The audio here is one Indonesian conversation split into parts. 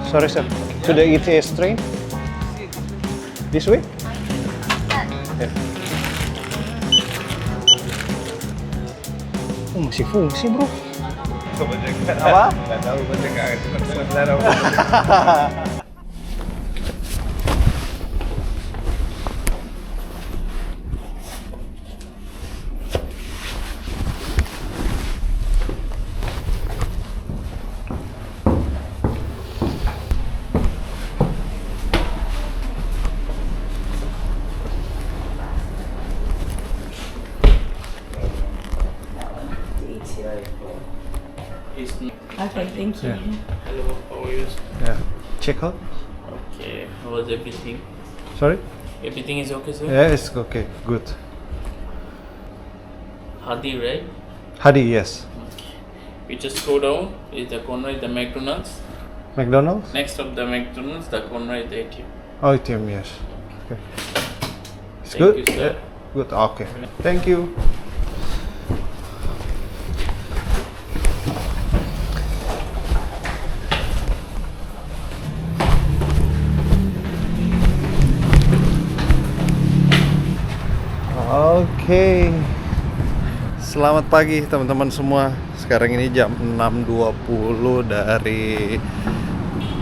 Sorry sir, to the ETS train? This way? Yeah. Oh, masih fungsi bro. Apa? Nggak tahu, baca nggak Okay, thank you. Yeah. Hello, how are you? Yeah. Check out. Okay, how was everything? Sorry? Everything is okay, sir? Yeah, it's okay. Good. Hadi, right? Hadi, yes. You just go down, is the corner is the McDonald's. McDonald's? Next of the McDonald's, the corner is the ATM. Oh, ATM, yes. Okay. It's Thank good? you, sir. Yeah. Good, okay. Thank you. Oke. Selamat pagi teman-teman semua. Sekarang ini jam 6.20 dari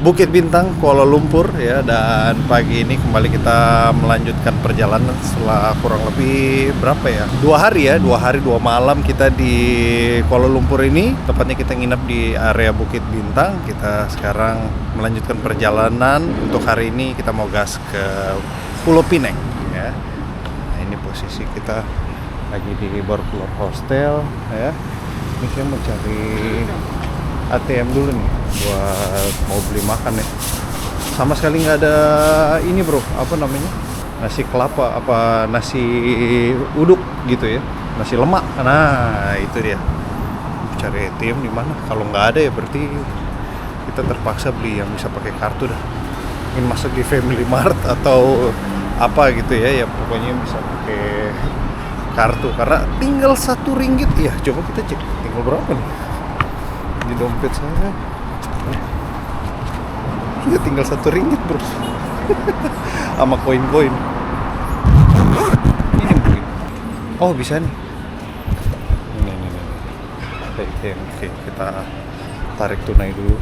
Bukit Bintang, Kuala Lumpur ya. Dan pagi ini kembali kita melanjutkan perjalanan setelah kurang lebih berapa ya? 2 hari ya, 2 hari 2 malam kita di Kuala Lumpur ini. Tepatnya kita nginep di area Bukit Bintang. Kita sekarang melanjutkan perjalanan. Untuk hari ini kita mau gas ke Pulau Pinang ya. Nah, ini posisi kita lagi di Borkulor Hostel ya. Ini saya mau cari ATM dulu nih buat mau beli makan ya. Sama sekali nggak ada ini bro, apa namanya, nasi kelapa apa nasi uduk gitu ya, nasi lemak. Nah itu dia, cari ATM di mana. Kalau nggak ada ya berarti kita terpaksa beli yang bisa pakai kartu dah. Ingin masuk di Family Mart atau apa gitu ya, ya pokoknya bisa pakai kartu karena tinggal RM1 ya. Coba kita cek tinggal berapa nih di dompet saya. Ya tinggal RM1 bro. Sama koin-koin ini mungkin. Oh bisa nih. Ini. Oke, kita tarik tunai dulu.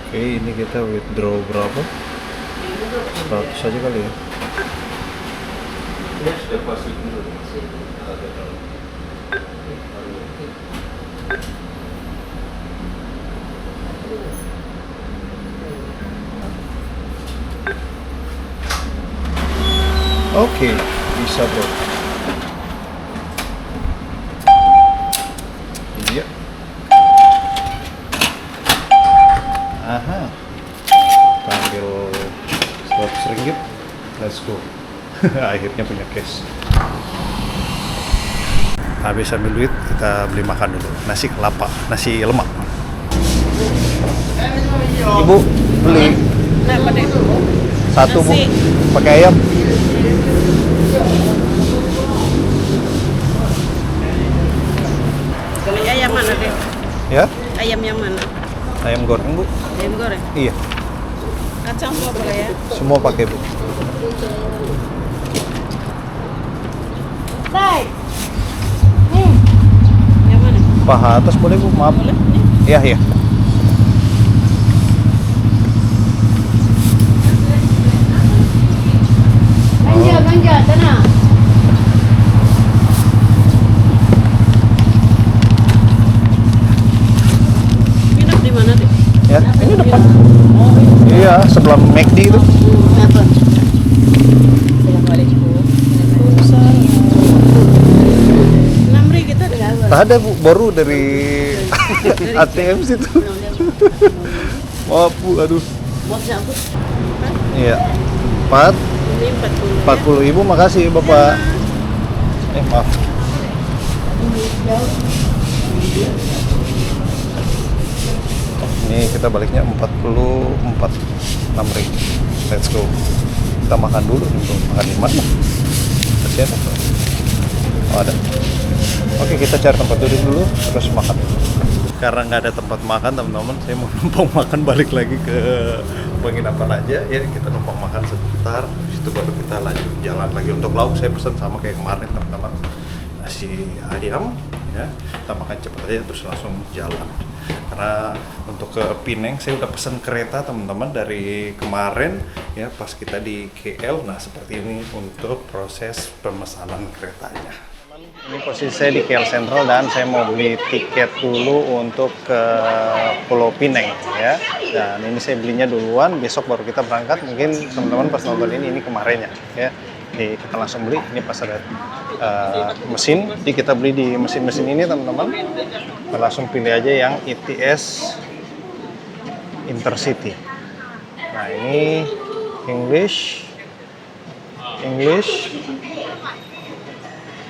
Oke, ini kita withdraw berapa? 100 aja kali ya. Oke, bisa bro. Iya. Aha. Ambil RM100. Let's go. Akhirnya punya cash. Habis ambil duit, kita beli makan dulu. Nasi kelapa, nasi lemak. Ibu, beli satu bu, pakai ayam. Ayam mana deh? Ya? Ayam yang mana? Ayam goreng bu. Ayam goreng? Iya. Kacang semua boleh ya? Semua pakai bu. Yang mana? Paha atas boleh bu, maaf. Boleh? Nih. Iya iya. Ganja, tenang. Nginep di mana deh? Ya, ini depan. Iya, sebelah McD itu. Apa? Assalamualaikum. 6.000 kita dengan Tak ada bu, baru dari ATM situ. Maaf bu, aduh. Maafnya aku. Iya. Ini 40. 40.000, makasih bapak. Maaf. Ini kita baliknya 44 6.000. Let's go. Kita makan dulu nih bro. Makan di mana? Kasihan apa? Oh ada. Oke, kita cari tempat duduk dulu terus makan. Karena nggak ada tempat makan teman-teman, saya mau numpang makan balik lagi ke penginapan aja ya. Kita numpang makan sebentar, habis itu baru kita lanjut jalan lagi. Untuk lauk saya pesan sama kayak kemarin teman-teman, nasi ayam ya. Kita makan cepet aja terus langsung jalan. Karena untuk ke Pineng saya udah pesan kereta teman-teman dari kemarin ya pas kita di KL. Nah seperti ini untuk proses pemesanan keretanya. Ini posisi saya di KL Sentral dan saya mau beli tiket dulu untuk ke Pulau Pineng ya. Dan ini saya belinya duluan, besok baru kita berangkat. Mungkin teman-teman pas nonton ini kemarinnya ya. Jadi kita langsung beli, ini pas ada mesin, jadi kita beli di mesin-mesin ini teman-teman. Kita langsung pilih aja yang ITS Intercity. Nah ini English.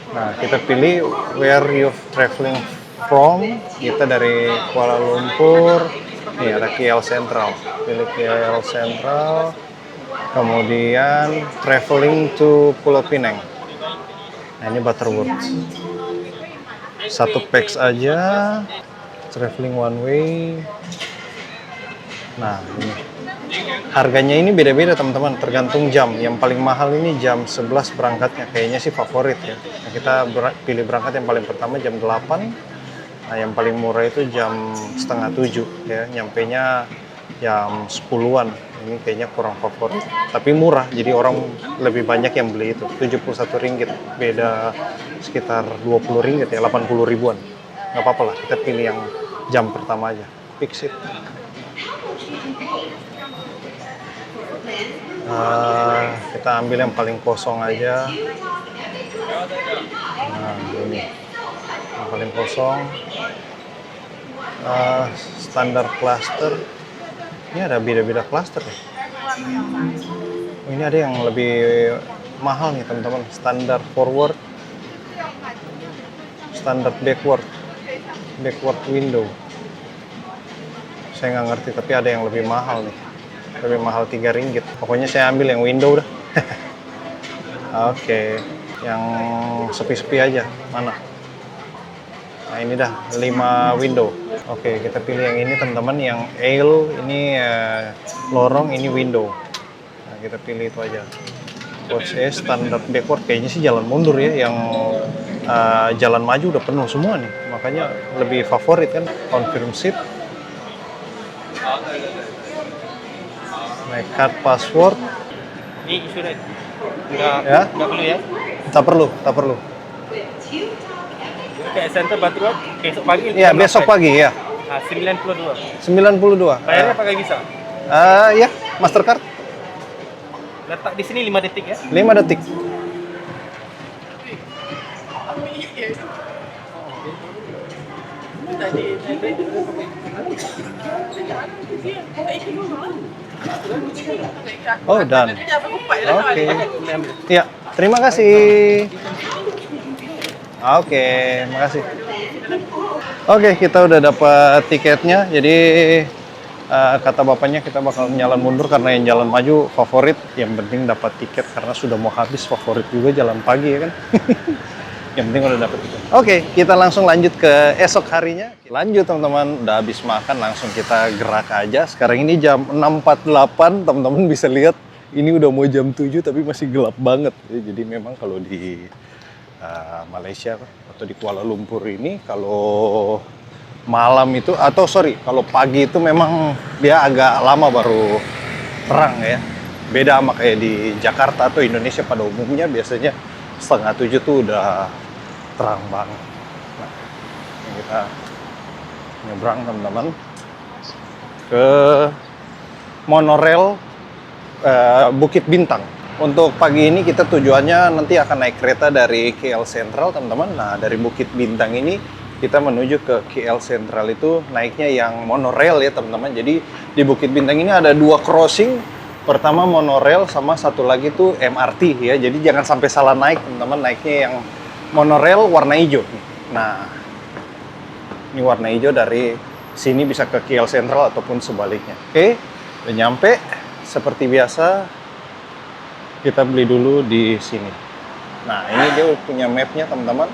Nah kita pilih where you traveling from. Kita dari Kuala Lumpur. Nih ada KL Sentral. Pilih KL Sentral. Kemudian traveling to Pulau Pineng. Nah ini Butterworth. Satu packs aja. Traveling one way. Nah ini. Harganya ini beda-beda teman-teman, tergantung jam. Yang paling mahal ini jam 11 berangkatnya, kayaknya sih favorit ya. Nah, kita pilih berangkat yang paling pertama jam 8. Nah yang paling murah itu jam setengah 7 ya, nyampenya jam 10-an. Ini kayaknya kurang favorit, tapi murah, jadi orang lebih banyak yang beli itu. 71 ringgit, beda sekitar 20 ringgit ya, 80 ribuan. Nggak apa-apa lah, kita pilih yang jam pertama aja, fix it. Kita ambil yang paling kosong aja. Nah ini yang paling kosong. Standar cluster. Ini ada beda-beda cluster ya. Ini ada yang lebih mahal nih teman-teman. Standar forward, standar backward window. Saya nggak ngerti, tapi ada yang lebih mahal nih. Lebih mahal 3 ringgit. Pokoknya saya ambil yang window dah. Oke, yang sepi-sepi aja. Mana? Nah ini dah 5 window. Oke, kita pilih yang ini teman-teman, yang aisle ini lorong, ini window. Nah kita pilih itu aja. Coach standard backward, kayaknya sih jalan mundur ya. Yang jalan maju udah penuh semua nih. Makanya lebih favorit kan. Confirm seat. Card password. Ini sudah Ya? nggak perlu ya? Tak perlu. Kayak center Butterworth besok pagi. Iya, besok pagi ya. 92. 92. Bayarnya pakai Visa. Ya, Mastercard. Letak di sini 5 detik ya. 5 detik. Oh, done. Oke. Iya, terima kasih. Oke, makasih. Oke, kita udah dapat tiketnya. Jadi kata bapaknya kita bakal jalan mundur karena yang jalan maju favorit. Yang penting dapat tiket karena sudah mau habis, favorit juga jalan pagi ya kan. Yang penting udah dapat tiket. Oke, kita langsung lanjut ke esok harinya. Lanjut teman-teman, udah habis makan langsung kita gerak aja. Sekarang ini jam 6.48, teman-teman bisa lihat ini udah mau jam 7 tapi masih gelap banget. Jadi memang kalau di Malaysia atau di Kuala Lumpur ini kalau malam itu kalau pagi itu memang dia agak lama baru terang ya. Beda sama kayak di Jakarta atau Indonesia pada umumnya biasanya setengah 7 tuh udah terang banget. Nah, kita nyebrang teman-teman ke monorail Bukit Bintang. Untuk pagi ini kita tujuannya nanti akan naik kereta dari KL Sentral teman-teman. Nah dari Bukit Bintang ini kita menuju ke KL Sentral itu naiknya yang monorail ya teman-teman. Jadi di Bukit Bintang ini ada 2 crossing. Pertama monorail sama satu lagi tuh MRT ya. Jadi jangan sampai salah naik teman-teman. Naiknya yang monorail warna hijau. Nah ini warna hijau dari sini bisa ke KL Sentral ataupun sebaliknya. Oke, udah nyampe. Seperti biasa, kita beli dulu di sini. Nah, ini dia punya mapnya teman-teman.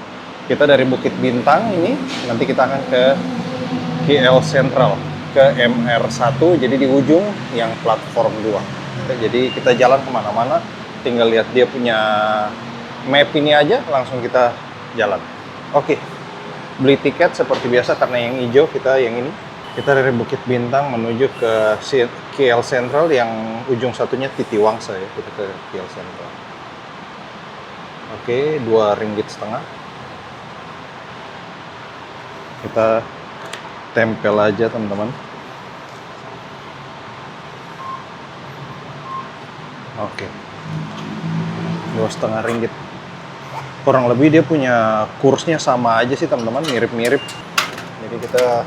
Kita dari Bukit Bintang ini, nanti kita akan ke KL Sentral, ke MR1, jadi di ujung yang platform 2. Oke, jadi kita jalan kemana-mana, tinggal lihat dia punya map ini aja, langsung kita jalan. Oke, beli tiket seperti biasa karena yang hijau kita yang ini. Kita dari Bukit Bintang menuju ke KL Sentral yang ujung satunya Titiwangsa ya, kita ke KL Sentral. Oke, 2 ringgit setengah. Kita tempel aja teman-teman. Oke, 2,5 ringgit. Kurang lebih dia punya kursnya sama aja sih teman-teman, mirip-mirip. Jadi kita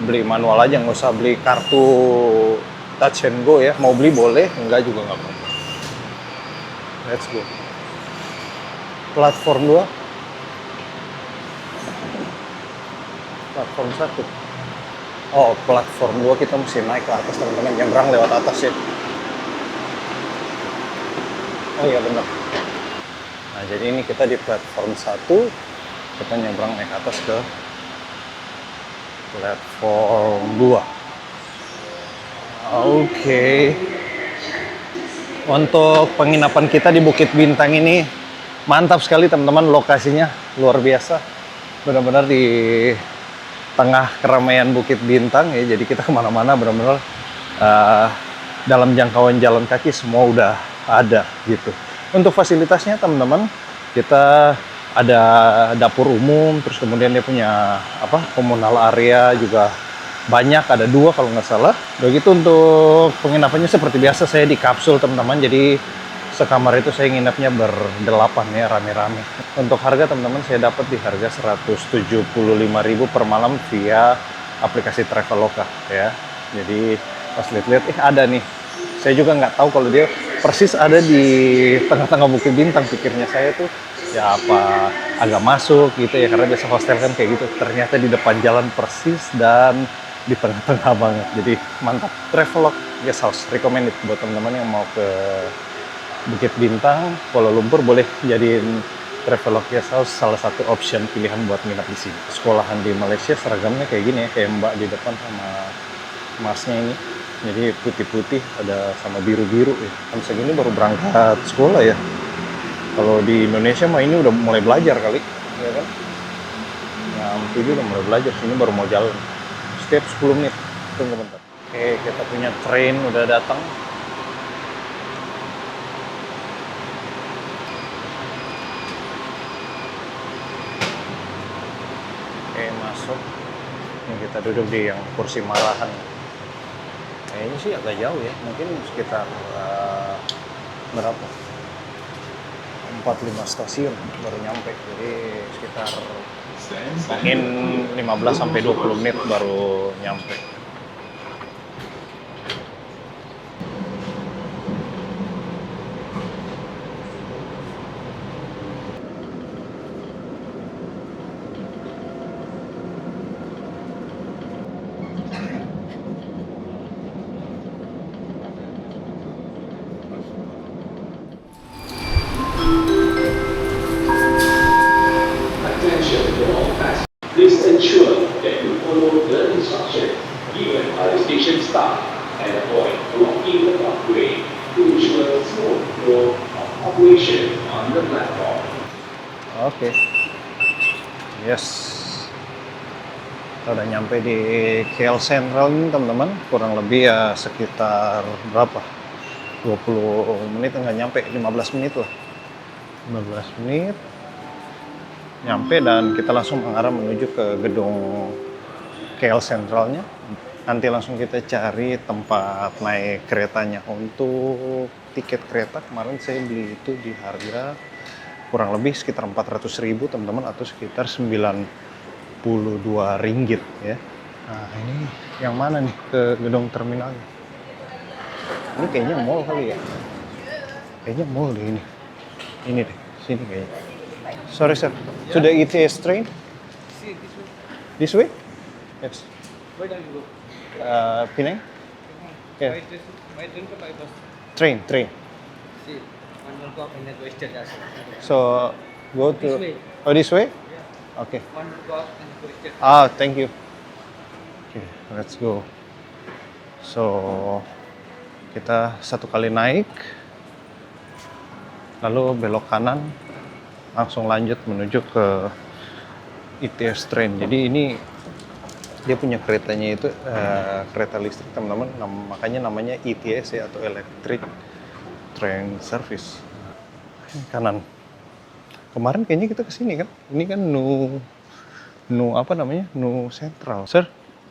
beli manual aja, nggak usah beli kartu touch and go ya. Mau beli boleh, enggak juga nggak apa-apa. Let's go. Platform 2. Platform 1. Oh, platform 2 kita mesti naik ke atas teman-teman, nyebrang lewat atas ya. Oh iya benar. Nah, jadi ini kita di platform 1, kita nyebrang naik atas ke platform 2. Oke. Untuk penginapan kita di Bukit Bintang ini mantap sekali teman-teman, lokasinya luar biasa. Benar-benar di tengah keramaian Bukit Bintang ya, jadi kita kemana-mana benar-benar dalam jangkauan jalan kaki semua udah ada gitu. Untuk fasilitasnya teman-teman, kita ada dapur umum, terus kemudian dia punya komunal area juga banyak, ada 2 kalau nggak salah. Udah gitu untuk penginapannya seperti biasa saya di kapsul teman-teman, jadi sekamar itu saya nginepnya ber-8 ya, rame-rame. Untuk harga teman-teman saya dapat di harga 175.000 per malam via aplikasi Traveloka ya. Jadi pas lihat-lihat ada nih. Saya juga nggak tahu kalau dia persis ada di tengah-tengah Bukit Bintang, pikirnya saya tuh ya apa agak masuk gitu ya, karena biasa hostel kan kayak gitu. Ternyata di depan jalan persis dan di tengah-tengah banget. Jadi mantap. Traveloka Guest House recommended buat teman-teman yang mau ke Bukit Bintang, Kuala Lumpur, boleh jadiin Traveloka Guest House salah satu option pilihan buat nginap di sini. Sekolahan di Malaysia seragamnya kayak gini ya, kayak Mbak di depan sama Masnya ini. Jadi putih-putih ada sama biru-biru ya. Jam segini baru berangkat sekolah ya. Kalau di Indonesia mah ini udah mulai belajar kali, ya kan? Jam 7 udah mulai belajar, sini baru mau jalan. Setiap 10 menit. Tunggu bentar. Oke, kita punya train udah datang. Oke, masuk. Ini kita duduk di yang kursi marahan. Kayaknya sih agak jauh ya, mungkin sekitar berapa? 4-5 stasiun baru nyampe, jadi sekitar mungkin 15-20 menit baru nyampe. Please ensure that you follow the instructions given by the station staff and avoid blocking the pathway to ensure smooth flow of operation on the platform. Oke. Yes. Kita udah nyampe di KL Sentral ini teman-teman. Kurang lebih ya sekitar berapa? 20 menit nggak nyampe, 15 menit lah. 15 menit. Nyampe dan kita langsung mengarah menuju ke gedung KL Sentralnya. Nanti langsung kita cari tempat naik keretanya. Untuk tiket kereta kemarin saya beli itu di harga kurang lebih sekitar 400.000 teman-teman, atau sekitar 92 ringgit ya. Nah ini yang mana nih ke gedung terminalnya? Ini kayaknya mall kali ya. Kayaknya mall deh ini. Ini deh, sini kayaknya. Sorry sir, to the ETS train? This way? Yes. Where do you go? Penang? Yeah. My train ke by bus? Train. See, one will go up and then go eastern also. So go to. This way. Oh, this way? Okay. One will go up and go eastern. Thank you. Okay, let's go. So kita satu kali naik, lalu belok kanan, langsung lanjut menuju ke ITS train. Jadi ini dia punya keretanya itu kereta listrik teman-teman, makanya namanya ETS ya, atau Electric Train Service. Kanan. Kemarin kayaknya kita kesini kan? Ini kan Nu apa namanya? Nu Central. Sir,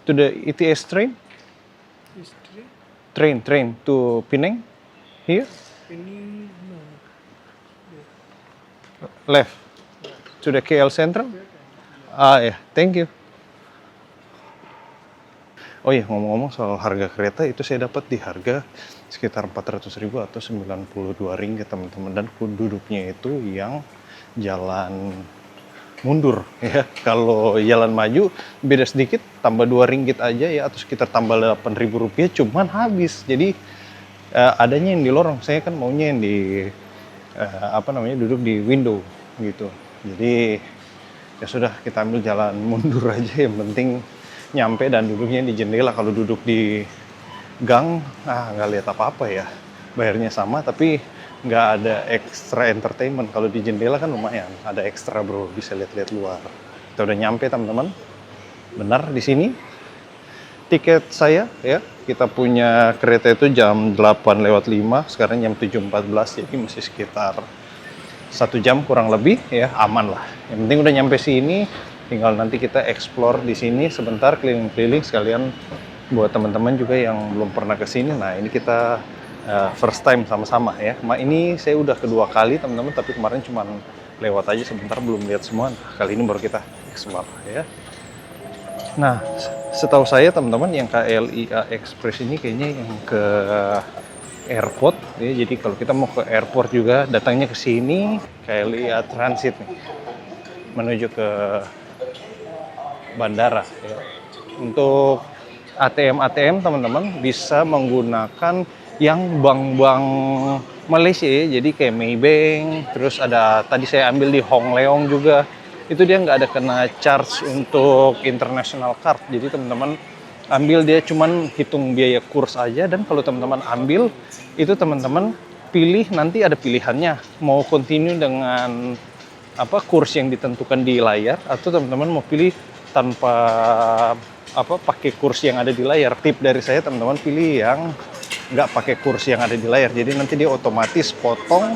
to the ETS train? Train to Penang? Here? Penang, no. Left. To the KL Central? Yeah, thank you. Oh iya, ngomong-ngomong soal harga kereta, itu saya dapat di harga sekitar 400.000 atau 92 ringgit teman-teman, dan duduknya itu yang jalan mundur ya. Kalau jalan maju beda sedikit, tambah 2 ringgit aja ya, atau sekitar tambah 8.000 rupiah, cuman habis. Jadi adanya yang di lorong, saya kan maunya yang di duduk di window gitu. Jadi ya sudah, kita ambil jalan mundur aja, yang penting nyampe dan duduknya di jendela. Kalau duduk di gang, nggak lihat apa-apa ya, bayarnya sama tapi nggak ada extra entertainment. Kalau di jendela kan lumayan, ada ekstra bro, bisa lihat-lihat luar. Kita udah nyampe teman-teman, benar di sini tiket saya ya. Kita punya kereta itu jam 8:05, sekarang jam 7:14, jadi masih sekitar 1 jam kurang lebih ya, aman lah. Yang penting udah nyampe sini, tinggal nanti kita explore di sini sebentar, keliling-keliling sekalian buat teman-teman juga yang belum pernah ke sini. Nah, ini kita first time sama-sama ya. Ini saya udah kedua kali teman-teman, tapi kemarin cuma lewat aja sebentar, belum lihat semua. Kali ini baru kita explore ya. Nah, setahu saya teman-teman, yang KLIA Express ini kayaknya yang ke airport ya. Jadi kalau kita mau ke airport juga datangnya ke sini, KLIA Transit nih, menuju ke bandara ya. Untuk ATM teman-teman bisa menggunakan yang bank-bank Malaysia ya. Jadi kayak Maybank, terus ada tadi saya ambil di Hong Leong juga, itu dia nggak ada kena charge untuk international card. Jadi teman-teman ambil, dia cuman hitung biaya kurs aja. Dan kalau teman-teman ambil itu, teman-teman pilih, nanti ada pilihannya mau continue dengan kurs yang ditentukan di layar, atau teman-teman mau pilih tanpa pakai kurs yang ada di layar. Tip dari saya, teman-teman pilih yang nggak pakai kurs yang ada di layar, jadi nanti dia otomatis potong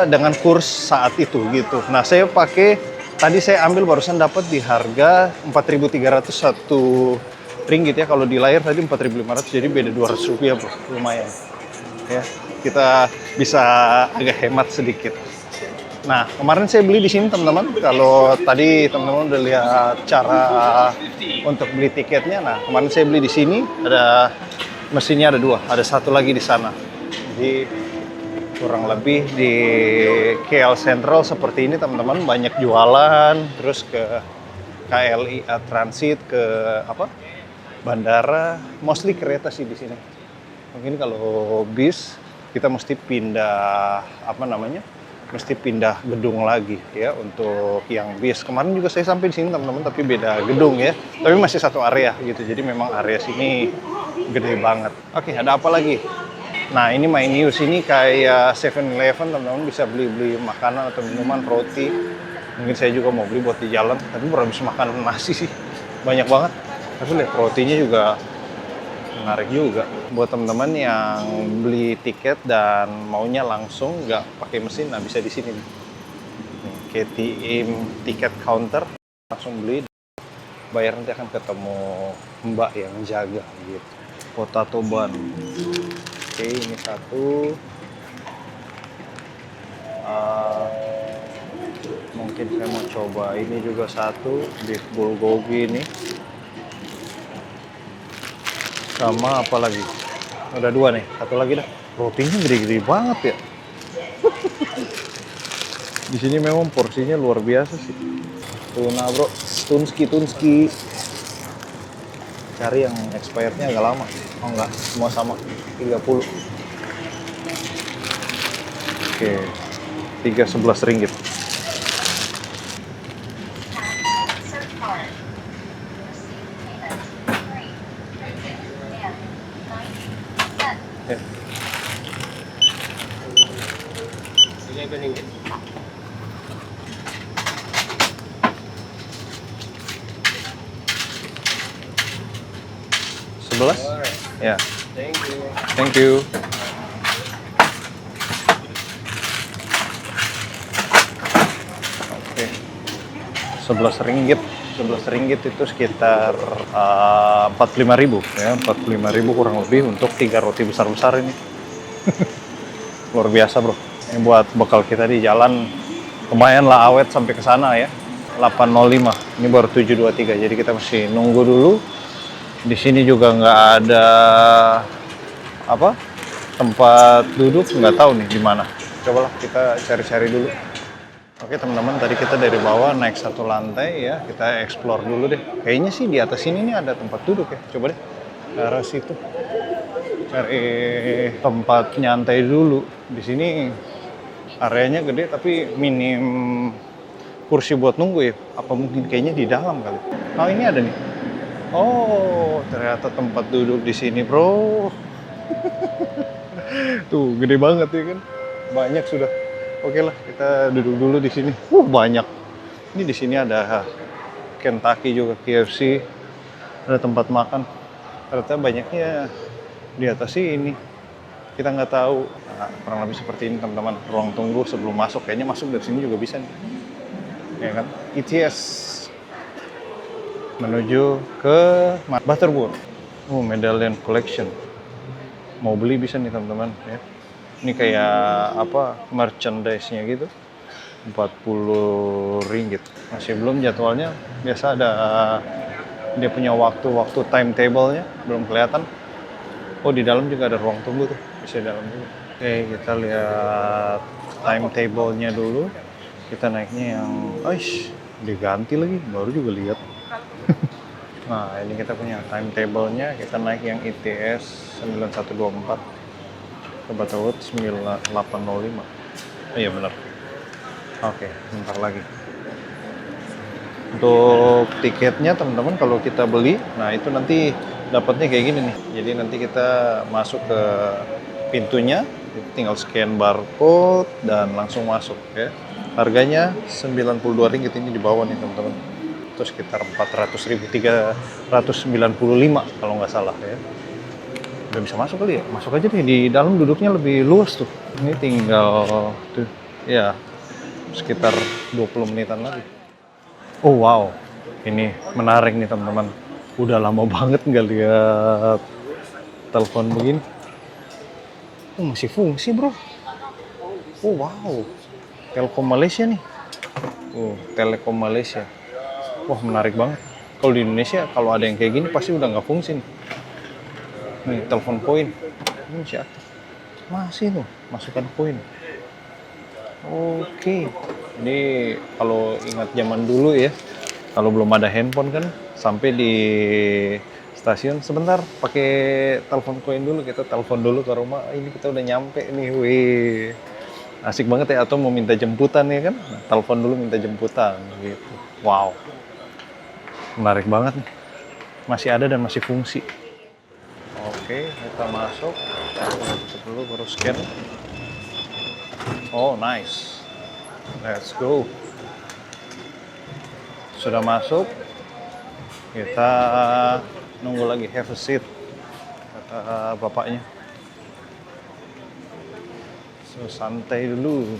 dengan kurs saat itu gitu. Nah, saya pakai, tadi saya ambil barusan dapat di harga 4.301 ringgit ya. Kalau di layar tadi 4.500, jadi beda 200 rupiah bro, lumayan ya, kita bisa agak hemat sedikit. Nah, kemarin saya beli di sini teman-teman. Kalau tadi teman-teman udah lihat cara untuk beli tiketnya. Nah, kemarin saya beli di sini, ada mesinnya, ada 2, ada 1 lagi di sana. Jadi kurang lebih di KL Central seperti ini teman-teman, banyak jualan. Terus ke KLIA Transit, ke bandara, mostly kereta sih di sini. Mungkin kalau bis kita mesti pindah mesti pindah gedung lagi ya untuk yang bis. Kemarin juga saya sampai di sini teman-teman, tapi beda gedung ya. Tapi masih satu area gitu. Jadi memang area sini gede banget. Oke, ada apa lagi? Nah, ini My News ini kayak 7-Eleven teman-teman, bisa beli makanan atau minuman, roti. Mungkin saya juga mau beli buat di jalan, tapi baru habis makan nasi sih. Banyak banget. Tapi lihat rotinya juga menarik juga. Buat teman-teman yang beli tiket dan maunya langsung nggak pakai mesin, nah bisa di sini nih. KTM tiket counter, langsung beli, bayar, nanti akan ketemu mbak yang jaga gitu. Potato bun. Oke, ini 1. Mungkin saya mau coba ini juga 1, beef bulgogi ini. Sama apa lagi? Udah 2 nih, 1 lagi dah. Rotinya gede-gede banget ya. Di sini memang porsinya luar biasa sih. Tuna bro, tunski. cari yang expirednya agak lama. Oh enggak, semua sama 30. Oke, 311 ringgit. ringgit. Sebelas? Ya. Thank you. Thank you. Oke. 11 ringgit. 11 ringgit itu sekitar 45.000 ya, 45.000 kurang lebih untuk 3 roti besar-besar ini. Luar biasa, Bro. Ini buat bekal kita di jalan, lumayan lah awet sampai ke sana ya. 8.05. Ini baru 7.23. Jadi kita masih nunggu dulu. Di sini juga nggak ada apa tempat duduk, nggak tahu nih di mana. Cobalah kita cari-cari dulu. Oke teman-teman, tadi kita dari bawah naik 1 lantai ya, kita explore dulu deh. Kayaknya sih di atas sini nih ada tempat duduk ya. Coba deh ke arah situ. Cari tempat nyantai dulu. Di sini areanya gede tapi minim kursi buat nunggu ya. Apa mungkin kayaknya di dalam kali. Oh ini ada nih. Oh ternyata tempat duduk di sini, bro. Tuh gede banget ya kan. Banyak sudah. Oke lah, kita duduk dulu di sini. Banyak. Ini di sini ada Kentucky juga, KFC. Ada tempat makan. Ternyata banyaknya di atas sini. Kita nggak tahu. Nah, kurang lebih seperti ini teman-teman. Ruang tunggu sebelum masuk. Kayaknya masuk dari sini juga bisa nih. Ya kan? ETS. Menuju ke Butterworth. Medallion Collection. Mau beli bisa nih teman-teman ya. Ini kayak apa merchandise-nya gitu. 40 ringgit. Masih belum jadwalnya. Biasa ada dia punya waktu timetable-nya belum kelihatan. Oh di dalam juga ada ruang tunggu tuh. Bisa di dalam juga. Oke, kita lihat timetable-nya dulu. Kita naiknya yang diganti lagi, baru juga lihat. Nah, ini kita punya timetable-nya. Kita naik yang ITS 9124. Ke Butterworth 9805. Oh iya benar. Oke, bentar lagi. Untuk tiketnya teman-teman kalau kita beli, nah itu nanti dapatnya kayak gini nih. Jadi nanti kita masuk ke pintunya, tinggal scan barcode dan langsung masuk ya. Harganya 92 ringgit ini di bawah nih teman-teman. Itu sekitar 400.000, 395 kalau nggak salah ya. Udah bisa masuk kali ya? Masuk aja deh, di dalam duduknya lebih luas tuh. Ini tinggal tuh, ya sekitar 20 menitan lagi. Oh wow, ini menarik nih teman-teman. Udah lama banget nggak lihat telepon begini. Oh masih fungsi bro. Oh wow, Telkom Malaysia nih. Oh Telekom Malaysia. Wah menarik banget. Kalau di Indonesia kalau ada yang kayak gini pasti udah nggak fungsi nih. Nih, telepon koin. Ini siapa? Masih tuh, masukkan koin. Oke. Ini kalau ingat zaman dulu ya, kalau belum ada handphone kan, sampai di stasiun sebentar pakai telepon koin dulu, kita telepon dulu ke rumah. Ini kita udah nyampe nih, wih. Asik banget ya, atau mau minta jemputan ya kan? Nah, telepon dulu minta jemputan gitu. Wow. Menarik banget nih. Masih ada dan masih fungsi. Oke, kita masuk. Dulu baru scan. Oh, nice. Let's go. Sudah masuk. Kita nunggu lagi, have a seat. Kata bapaknya. So, santai dulu.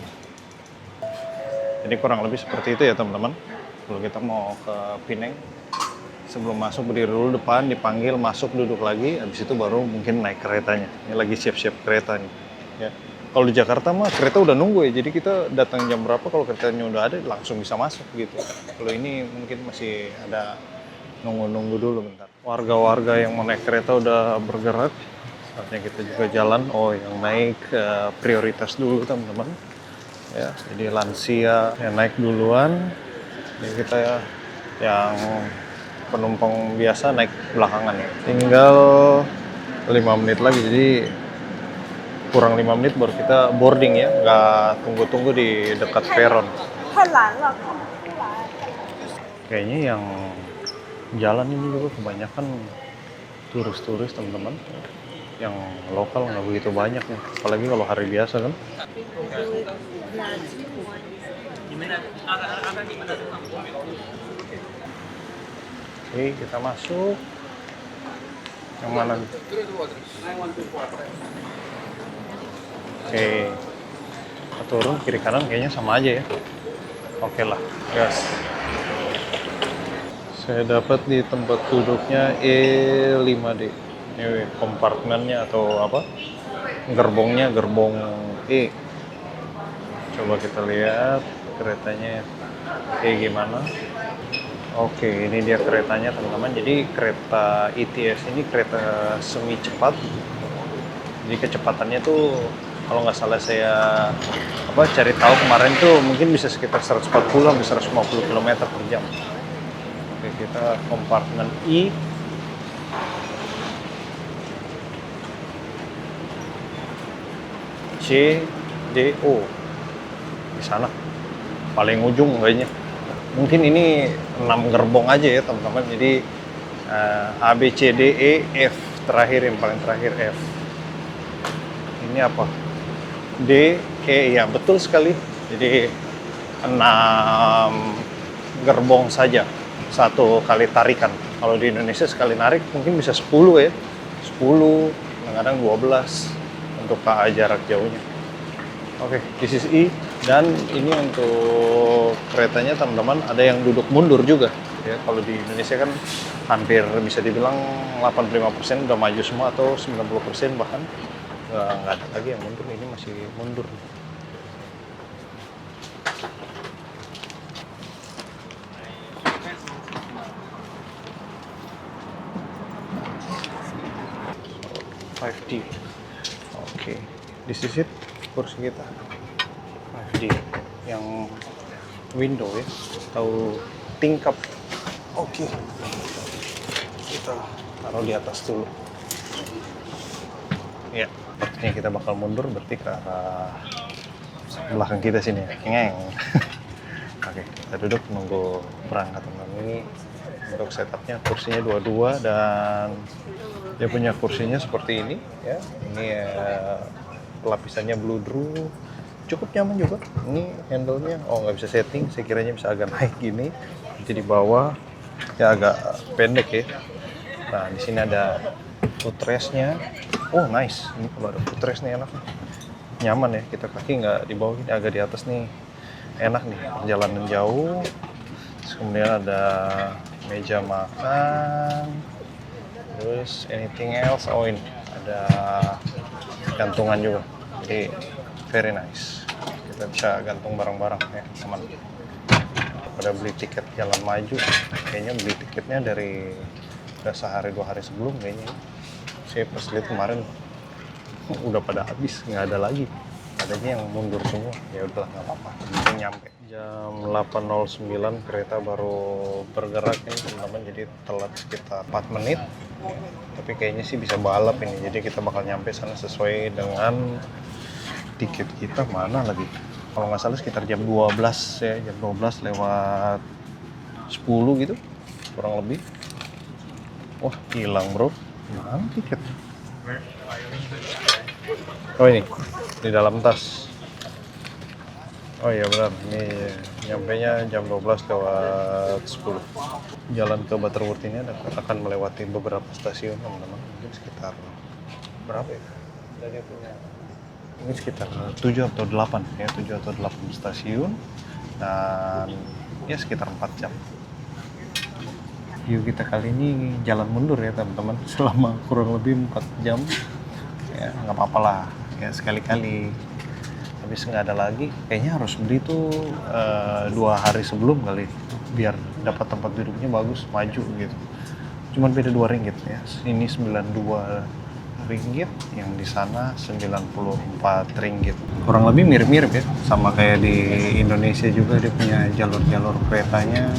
Jadi kurang lebih seperti itu ya teman-teman. Kalau kita mau ke Penang, sebelum masuk berdiri dulu depan, dipanggil, masuk, duduk lagi, habis itu baru mungkin naik keretanya. Ini lagi siap-siap kereta nih. Ya. Kalau di Jakarta mah kereta udah nunggu ya, jadi kita datang jam berapa, kalau keretanya udah ada langsung bisa masuk gitu. Kalau ini mungkin masih ada nunggu-nunggu dulu bentar. Warga-warga yang mau naik kereta udah bergerak, saatnya kita juga jalan. Oh yang naik prioritas dulu teman-teman. Ya, jadi lansia yang naik duluan, jadi kita yang penumpang biasa naik belakangan ya. Tinggal 5 menit lagi, jadi kurang 5 menit baru kita boarding ya, nggak tunggu-tunggu di dekat peron. Kayaknya yang jalan ini juga kebanyakan turis-turis teman-teman, yang lokal nggak begitu banyak nih, apalagi kalau hari biasa kan. Oke, kita masuk. Yang mana nih? Oke, kita turun kiri kanan kayaknya sama aja ya. Oke lah, gas. Saya dapat di tempat duduknya E5D. Ini kompartemennya atau apa? Gerbongnya gerbong E. Coba kita lihat keretanya kayak gimana. Oke, ini dia keretanya teman-teman. Jadi kereta ETS ini kereta semi cepat. Jadi kecepatannya tuh kalau nggak salah saya cari tahu kemarin tuh mungkin bisa sekitar 140 sampai 150 km per jam. Oke, kita kompartemen I. C, D, O. Di sana. Paling ujung kayaknya. Mungkin ini 6 gerbong aja ya teman-teman. Jadi A, B, C, D, E, F. Terakhir, yang paling terakhir F. Ini apa? D, E, ya betul sekali. Jadi 6 gerbong saja. Satu kali tarikan. Kalau di Indonesia sekali narik mungkin bisa 10 ya. 10, kadang-kadang 12 untuk KA jarak jauhnya. Oke, this is E. Dan ini untuk keretanya teman-teman ada yang duduk mundur juga ya. Kalau di Indonesia kan hampir bisa dibilang 85% udah maju semua atau 90% bahkan nggak ada lagi yang mundur. Ini masih mundur. So, 5D. Oke, this is it kursi kita. 5D yang window ya, atau tingkap. Oke, kita taruh di atas dulu ya. Sepertinya kita bakal mundur, berarti ke arah belakang kita sini ya. Ngeng. Oke, kita duduk nunggu berangkat teman-teman. Ini untuk setupnya, kursinya 22 dan dia punya kursinya seperti ini ya. Ini lapisannya bludru, cukup nyaman juga. Ini handle-nya nggak bisa setting, saya kiranya bisa agak naik gini. Jadi di bawah ya agak pendek ya. Nah di sini ada footrest-nya. Oh nice, ini kalau ada footrest nih enak, nyaman ya. Kita kaki nggak di bawah, ini agak di atas nih, enak nih perjalanan jauh. Terus kemudian ada meja makan. Terus anything else? Oh ini ada gantungan juga, jadi very nice. Kita bisa gantung barang-barang ya teman. Pada beli tiket jalan maju, kayaknya beli tiketnya dari udah sehari 2 hari sebelum kayaknya. Saya pas lihat kemarin udah pada habis, nggak ada lagi. Adanya yang mundur semua. Ya udah nggak apa-apa, penting nyampe. Jam 8.09 kereta baru bergerak ini teman-teman, jadi telat sekitar 4 menit. Tapi kayaknya sih bisa balap ini, jadi kita bakal nyampe sana sesuai dengan tiket kita. Mana lagi? Kalau nggak salah sekitar jam 12 ya, jam 12 lewat 10 gitu, kurang lebih. Wah, hilang bro. Mana tiket? Oh ini, di dalam tas. Oh iya benar, ini nyampenya jam 12 lewat 10. Jalan ke Butterworth ini akan melewati beberapa stasiun teman-teman. Mungkin sekitar berapa ya? Dari punya ini sekitar 7 atau 8 ya, 7 atau 8 stasiun dan ya sekitar 4 jam. Yuk kita kali ini jalan mundur ya teman-teman, selama kurang lebih 4 jam. Ya nggak apa-apa lah, ya sekali-kali. Habis nggak ada lagi, kayaknya harus beli tuh 2 hari sebelum kali, biar dapat tempat duduknya bagus, maju gitu. Cuman beda 2 ringgit ya, ini 92 ringgit, yang di sana 94 ringgit. Kurang lebih mirip-mirip ya, sama kayak di Indonesia juga, dia punya jalur-jalur keretanya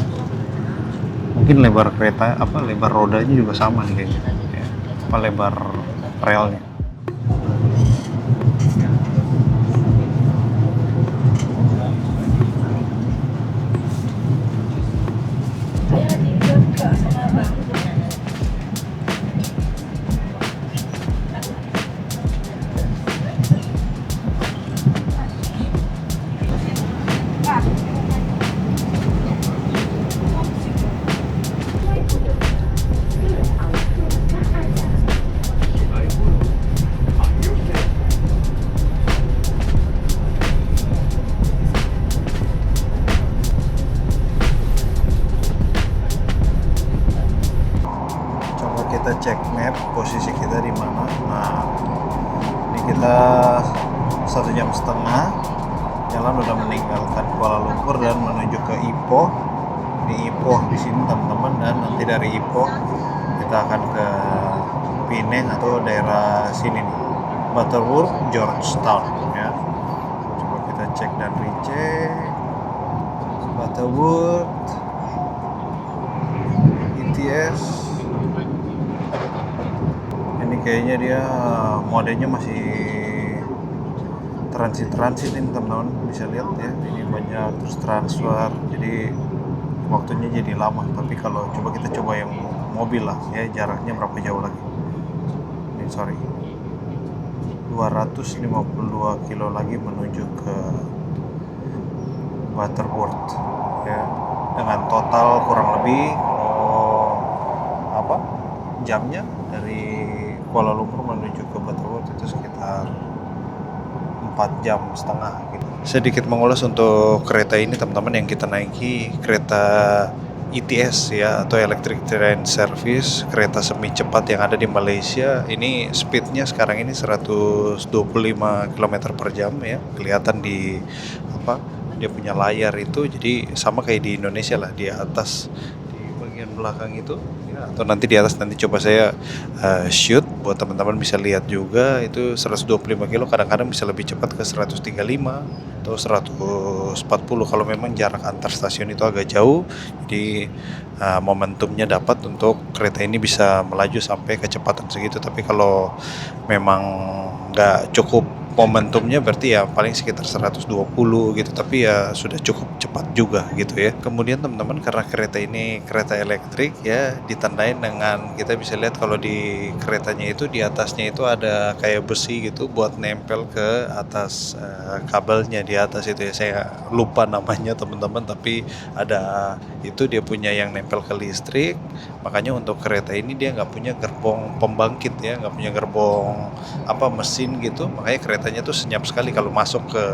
Mungkin lebar kereta lebar rodanya juga sama nih kayaknya ya. Lebar relnya. Coba kita cek map posisi kita di mana. Nah, ini kita 1,5 jam jalan udah meninggalkan Kuala Lumpur dan menuju ke Ipoh. Di Ipoh di sini teman-teman, dan nanti dari Ipoh kita akan ke Penang atau daerah sini nih, Butterworth, Georgetown ya. Coba kita cek dan recheck. Butterworth ETS. Ini kayaknya dia modenya masih transit ini teman-teman, bisa lihat ya, ini banyak terus transfer, jadi waktunya jadi lama. Tapi kalau kita coba yang mobil lah ya, jaraknya berapa jauh lagi ini, 252 kilo lagi menuju ke Butterworth ya, dengan total kurang lebih jamnya dari Kuala Lumpur menuju ke Butterworth itu sekitar 4,5 jam gitu. Sedikit mengulas untuk kereta ini teman-teman, yang kita naiki kereta ETS ya, atau Electric Train Service, kereta semi cepat yang ada di Malaysia. Ini speednya sekarang ini 125 km per jam ya, kelihatan di dia punya layar itu, jadi sama kayak di Indonesia lah, di atas di bagian belakang itu ya, atau nanti di atas, nanti coba saya shoot buat teman-teman bisa lihat juga. Itu 125 kilo, kadang-kadang bisa lebih cepat ke 135 atau 140 kalau memang jarak antar stasiun itu agak jauh. Jadi momentumnya dapat untuk kereta ini bisa melaju sampai kecepatan segitu. Tapi kalau memang nggak cukup momentumnya, berarti ya paling sekitar 120 gitu, tapi ya sudah cukup cepat juga gitu ya. Kemudian teman-teman, karena kereta ini kereta elektrik ya, ditandain dengan, kita bisa lihat kalau di keretanya itu di atasnya itu ada kayak besi gitu buat nempel ke atas kabelnya di atas itu ya, saya lupa namanya teman-teman, tapi ada itu, dia punya yang nempel ke listrik. Makanya untuk kereta ini dia nggak punya gerbong pembangkit ya, nggak punya gerbong mesin gitu, makanya keretanya tuh senyap sekali kalau masuk ke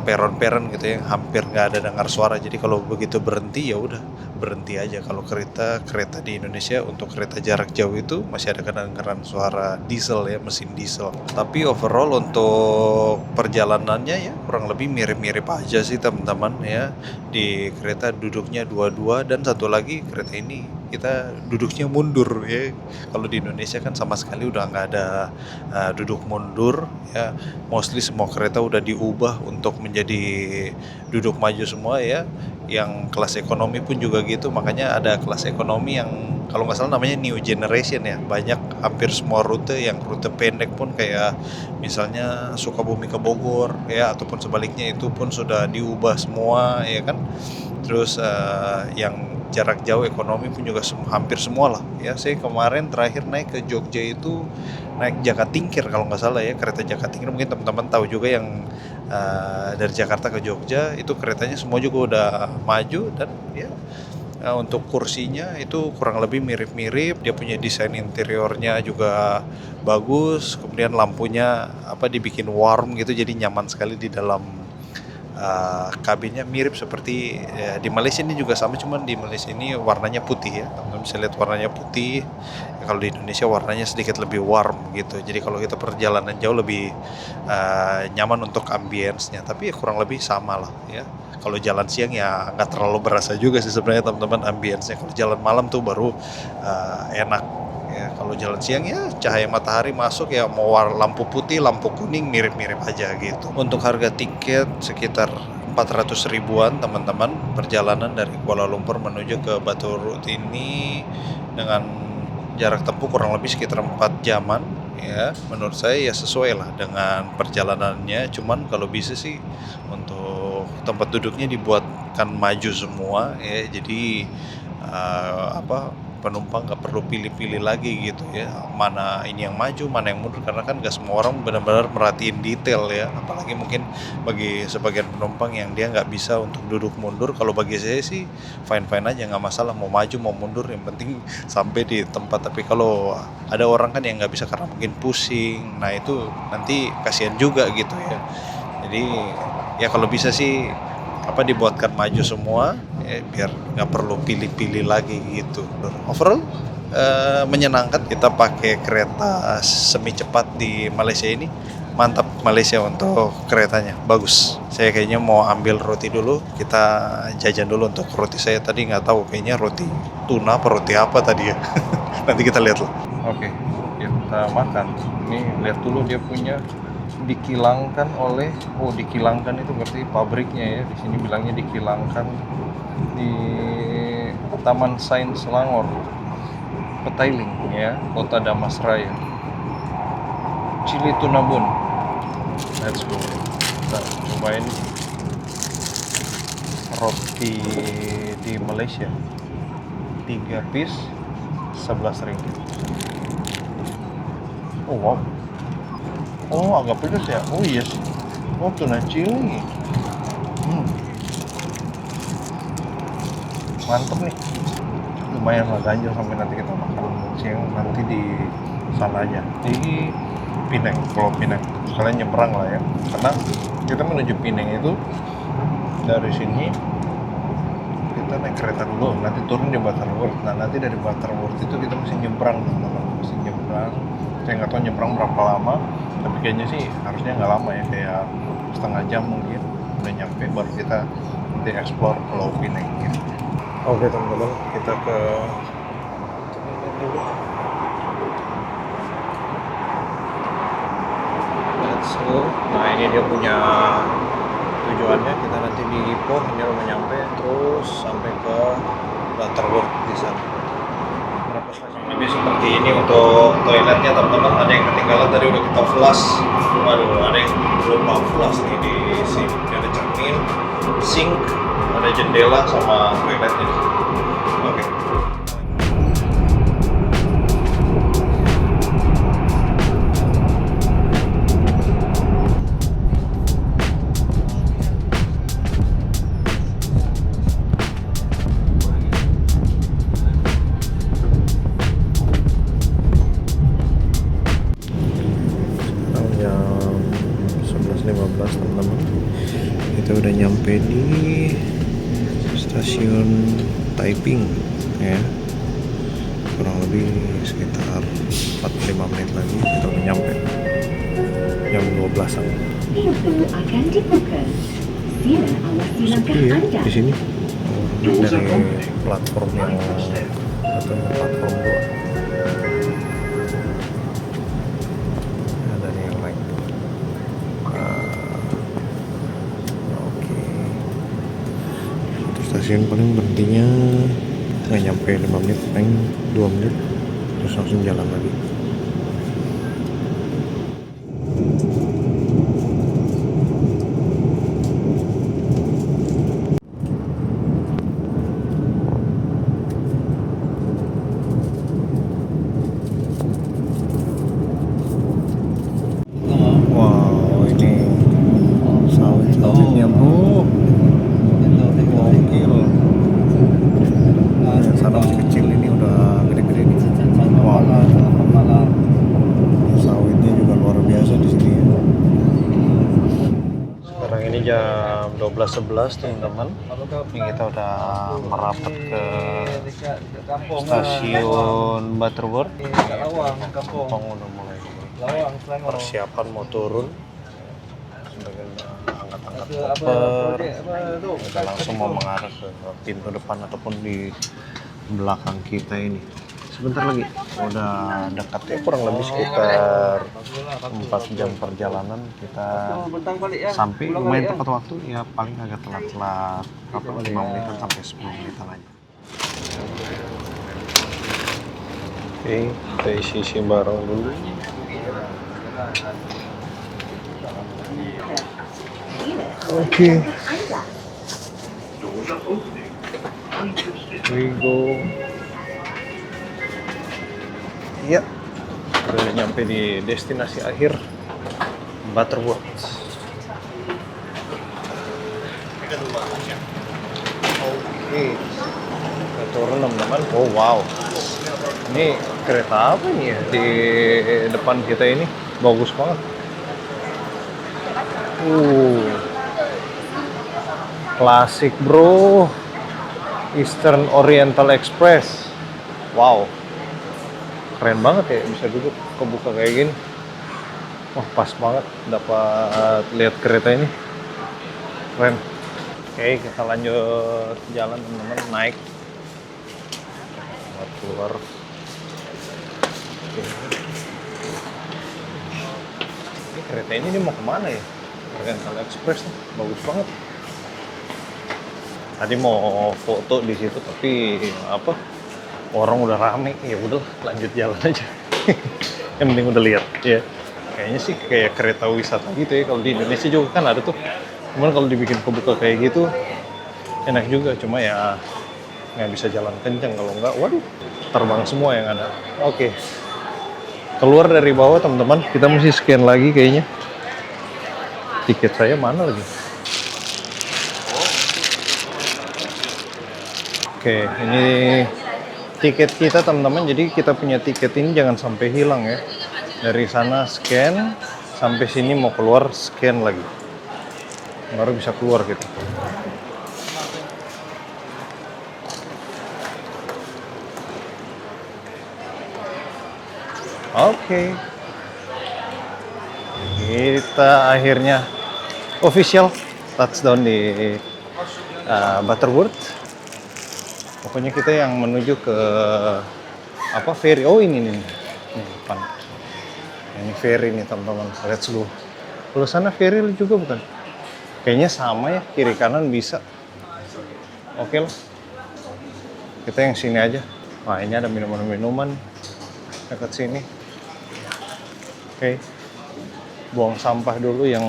peron-peron gitu ya, hampir nggak ada dengar suara. Jadi kalau begitu berhenti ya udah berhenti aja. Kalau kereta di Indonesia untuk kereta jarak jauh itu masih ada kedengaran suara diesel ya, mesin diesel. Tapi overall untuk perjalanannya ya kurang lebih mirip-mirip aja sih teman-teman ya. Di kereta duduknya dua-dua, dan satu lagi kereta ini kita duduknya mundur ya. Kalau di Indonesia kan sama sekali udah nggak ada duduk mundur ya. Mostly semua kereta udah diubah untuk menjadi duduk maju semua ya. Yang kelas ekonomi pun juga gitu, makanya ada kelas ekonomi yang kalau nggak salah namanya New Generation ya. Banyak, hampir semua rute, yang rute pendek pun kayak misalnya Sukabumi ke Bogor ya, ataupun sebaliknya itu pun sudah diubah semua ya kan. Terus yang jarak jauh ekonomi pun juga hampir semua lah ya. Saya kemarin terakhir naik ke Jogja itu naik Jakatingkir kalau nggak salah ya, kereta Jakatingkir. Mungkin teman-teman tahu juga yang dari Jakarta ke Jogja itu keretanya semua juga udah maju, dan ya untuk kursinya itu kurang lebih mirip-mirip. Dia punya desain interiornya juga bagus, kemudian lampunya dibikin warm gitu, jadi nyaman sekali di dalam kabinnya. Mirip seperti di Malaysia ini juga sama, cuman di Malaysia ini warnanya putih ya, teman-teman bisa lihat warnanya putih. Kalau di Indonesia warnanya sedikit lebih warm gitu, jadi kalau kita perjalanan jauh lebih nyaman untuk ambience-nya. Tapi ya kurang lebih sama lah ya. Kalau jalan siang ya nggak terlalu berasa juga sih sebenarnya teman-teman ambience-nya. Kalau jalan malam tuh baru enak ya. Kalau jalan siang ya cahaya matahari masuk ya, mau lampu putih lampu kuning mirip-mirip aja gitu. Untuk harga tiket sekitar 400 ribuan teman-teman perjalanan dari Kuala Lumpur menuju ke Batu Urut ini dengan jarak tempuh kurang lebih sekitar 4 jaman ya. Menurut saya ya sesuai lah dengan perjalanannya, cuman kalau bisa sih untuk tempat duduknya dibuatkan maju semua ya, jadi penumpang nggak perlu pilih-pilih lagi gitu ya, mana ini yang maju mana yang mundur, karena kan nggak semua orang benar-benar merhatiin detail ya, apalagi mungkin bagi sebagian penumpang yang dia nggak bisa untuk duduk mundur. Kalau bagi saya sih fine-fine aja, nggak masalah mau maju mau mundur, yang penting sampai di tempat. Tapi kalau ada orang kan yang nggak bisa karena mungkin pusing, nah itu nanti kasihan juga gitu ya. Jadi ya kalau bisa sih dibuatkan maju semua ya, biar nggak perlu pilih-pilih lagi gitu. Overall menyenangkan. Kita pakai kereta semi cepat di Malaysia ini, mantap. Malaysia untuk keretanya bagus. Saya kayaknya mau ambil roti dulu, kita jajan dulu. Untuk roti saya tadi nggak tahu, kayaknya roti tuna apa roti apa tadi ya. Nanti kita lihat lah. Oke, kita makan. Ini lihat dulu dia punya dikilangkan oleh, dikilangkan itu berarti pabriknya ya. Di sini bilangnya dikilangkan di Taman Sains Selangor, Petailing ya, Kota Damastraya. Chili tuna bun. Let's go. Kita cobain roti di Malaysia. 3 piece 11 ringgit. Oh wow. Oh, agak pedas ya. Oh yes. Oh, tuna chili. Mantep nih. Lumayan lah ganjil sampai nanti kita makan siang nanti di sana aja. Di Penang, Pulau Penang. Sekalian nyebrang lah ya. Karena kita menuju Penang itu dari sini kita naik kereta dulu, nanti turun di Butterworth. Nah, nanti dari Butterworth itu kita mesti nyebrang, teman-teman. Mesti nyebrang. Saya nggak tahu nyebrang berapa lama, tapi kayaknya sih harusnya nggak lama ya, kayak setengah jam mungkin udah nyampe, baru kita nanti explore Pulau Penang gitu. Oke teman-teman, kita ke let's go. Nah ini dia punya tujuannya, kita nanti di Ipoh, ini udah nyampe, terus sampai ke Butterworth di sana. Lebih seperti ini untuk toiletnya teman-teman. Ada yang ketinggalan tadi udah kita flush. Waduh, ada yang lupa flush nih di sini. Ada cermin, sink, ada jendela sama toiletnya. Oke. Teman-teman, kita udah nyampe di stasiun Taiping ya, kurang lebih sekitar 45 menit lagi kita udah nyampe, jam 12-an. akan dibuka. Sila awasi langkah Anda. Di sini dari platform yang atau platform 2. Stasiun paling berhentinya nggak nyampe 5 menit, paling 2 menit, terus langsung jalan lagi. Wow, ini sawit-sawitnya bro. Sana masih kecil, ini udah gede-gede nih. Wow. Sawitnya juga luar biasa di sini ya. Sekarang ini jam 12.11 teman-teman. Ini kita udah merapat ke stasiun Butterworth. Kampung udah mulai persiapan mau turun. Angkat-angkat koper, kita langsung mau mengarah ke pintu depan ataupun di belakang kita ini. Sebentar lagi udah dekat ya, kurang lebih sekitar 4 jam perjalanan kita Bentang balik ya. sampai Pulang lumayan balik ya. tepat waktu ya, paling agak telat-telat berapa 5 menitan sampai 10 menitan aja. Oke, kita isi barang dulu. Oke, we go. Iya, udah nyampe di destinasi akhir, Butterworth. Oke, kita turun teman-teman. Oh wow, ini kereta apa nih ya di depan kita ini? Bagus banget. Klasik bro, Eastern Oriental Express. Wow, keren banget ya, bisa duduk kebuka kayak gini. Wah pas banget dapat lihat kereta ini, keren. Oke, kita lanjut jalan teman-teman, naik buat keluar. Oke. Ini kereta ini mau kemana ya? Oriental Express nih, bagus banget. Tadi mau foto di situ tapi apa? Orang udah rame, ya udah lanjut jalan aja. Yang penting udah lihat, ya. Kayaknya sih kayak kereta wisata gitu ya. Kalau di Indonesia juga kan ada tuh. Cuman kalau dibikin kebuka kayak gitu enak juga. Cuma ya nggak bisa jalan kencang, kalau nggak, waduh, terbang semua yang ada. Oke, keluar dari bawah teman-teman. Kita mesti scan lagi kayaknya. Tiket saya mana lagi? Oke, ini tiket kita teman-teman. Jadi kita punya tiket ini jangan sampai hilang ya. Dari sana scan, sampai sini mau keluar scan lagi. Baru bisa keluar gitu. Oke. Kita akhirnya official touchdown di Butterworth. Pokoknya kita yang menuju ke apa ferry. Oh ini nih depan. Ini ferry nih teman-teman. Let's go. Kalau sana ferry juga bukan? Kayaknya sama ya, kiri kanan bisa. Oke lah. Kita yang sini aja. Wah ini ada minuman-minuman dekat sini. Oke. Buang sampah dulu yang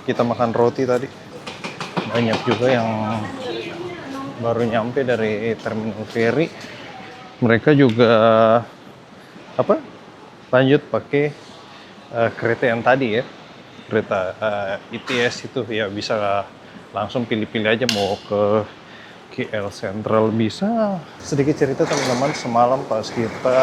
kita makan roti tadi. Banyak juga yang baru nyampe dari terminal ferry. Mereka juga apa? Lanjut pakai kereta yang tadi ya. Kereta ITS itu ya, bisa langsung pilih-pilih aja mau ke KL Central bisa. Sedikit cerita teman-teman, semalam pas kita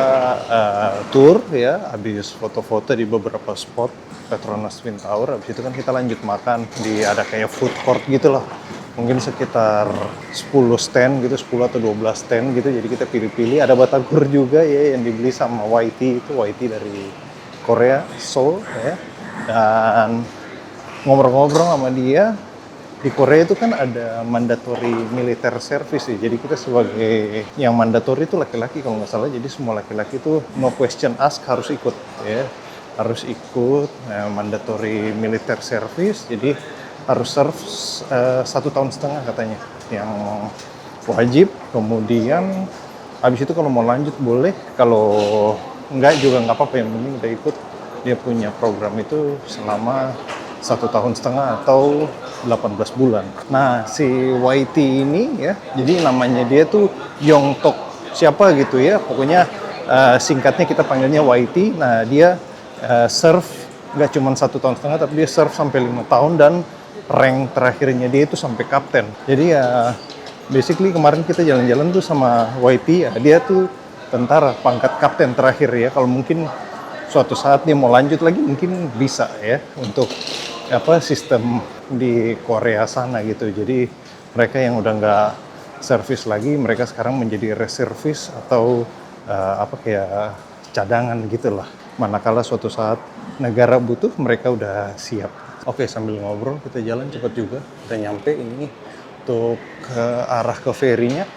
tour ya, habis foto-foto di beberapa spot Petronas Twin Tower, habis itu kan kita lanjut makan di ada kayak food court gitu lah. Mungkin sekitar 10 stand gitu, 10 atau 12 stand gitu, jadi kita pilih-pilih. Ada batagor juga ya yang dibeli sama YT, itu YT dari Korea, Seoul ya. Dan ngobrol-ngobrol sama dia, di Korea itu kan ada mandatory military service ya. Jadi kita sebagai yang mandatory itu laki-laki kalau nggak salah, jadi semua laki-laki itu no question ask harus ikut ya. Harus ikut mandatory military service, jadi harus serve 1,5 tahun katanya yang wajib. Kemudian habis itu kalau mau lanjut boleh, kalau enggak juga nggak apa-apa, yang penting udah ikut. Dia punya program itu selama 1,5 tahun atau 18 bulan. Nah si YT ini ya, jadi namanya dia tuh Yongtok siapa gitu ya, pokoknya singkatnya kita panggilnya YT. Nah dia serve nggak cuma 1,5 tahun, tapi dia serve sampai 5 tahun dan rank terakhirnya dia itu sampai kapten. Jadi ya basically kemarin kita jalan-jalan tuh sama YT ya, dia tuh tentara pangkat kapten terakhir ya. Kalau mungkin suatu saat dia mau lanjut lagi mungkin bisa ya, untuk apa sistem di Korea sana gitu. Jadi mereka yang udah nggak servis lagi, mereka sekarang menjadi reservis atau apa kayak cadangan gitulah. Manakala suatu saat negara butuh, mereka udah siap. Oke, sambil ngobrol kita jalan cepat juga. Kita nyampe ini untuk ke arah ke ferry-nya.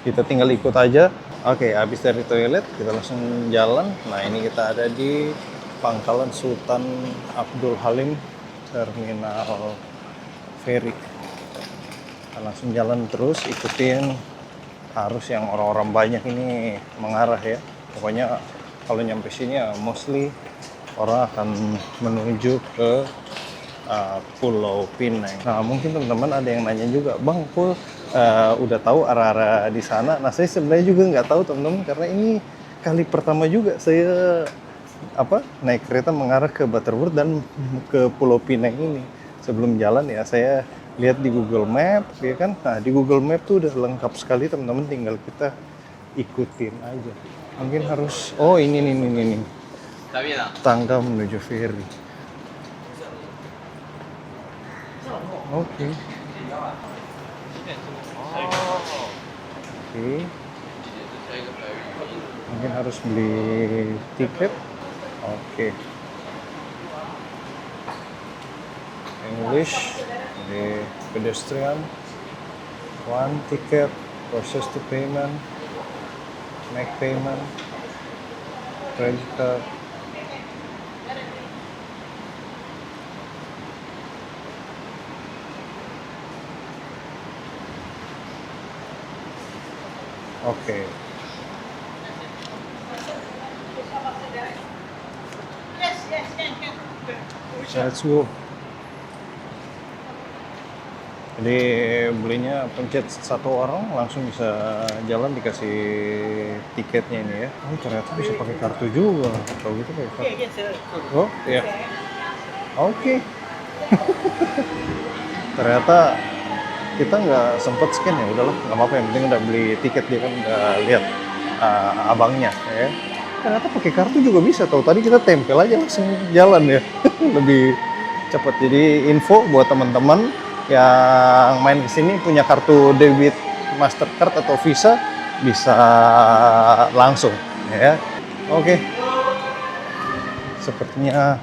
Kita tinggal ikut aja. Oke, habis dari toilet kita langsung jalan. Nah ini kita ada di Pangkalan Sultan Abdul Halim Terminal Ferry. Kita langsung jalan terus, ikutin arus yang orang-orang banyak ini mengarah ya. Pokoknya kalau nyampe sini ya mostly orang akan menuju ke Pulau Pinang. Nah mungkin teman-teman ada yang nanya juga, Bang Pul udah tahu arah-arah di sana? Nah saya sebenarnya juga nggak tahu teman-teman, karena ini kali pertama juga saya naik kereta mengarah ke Butterworth dan ke Pulau Pinang ini. Sebelum jalan ya saya lihat di Google Map ya kan. Nah di Google Map tuh udah lengkap sekali teman-teman, tinggal kita ikutin aja. Mungkin harus ini tangga menuju ferry. Oke. Mungkin harus beli tiket. Oke. English, the pedestrian, one ticket, process to payment, make payment, credit card. Oke. Let's go. Jadi belinya pencet satu orang langsung bisa jalan, dikasih tiketnya ini ya. Oh ternyata bisa pakai kartu juga. Kalau gitu pakai kartu. Oh iya. Oke. Ternyata kita nggak sempet scan ya, udahlah nggak apa-apa, yang penting udah beli tiket, dia kan udah lihat abangnya ya. Ternyata pakai kartu juga bisa, tahu tadi kita tempel aja langsung jalan ya. Lebih cepat. Jadi info buat teman-teman yang main ke sini punya kartu debit Mastercard atau Visa bisa langsung ya. Oke. Sepertinya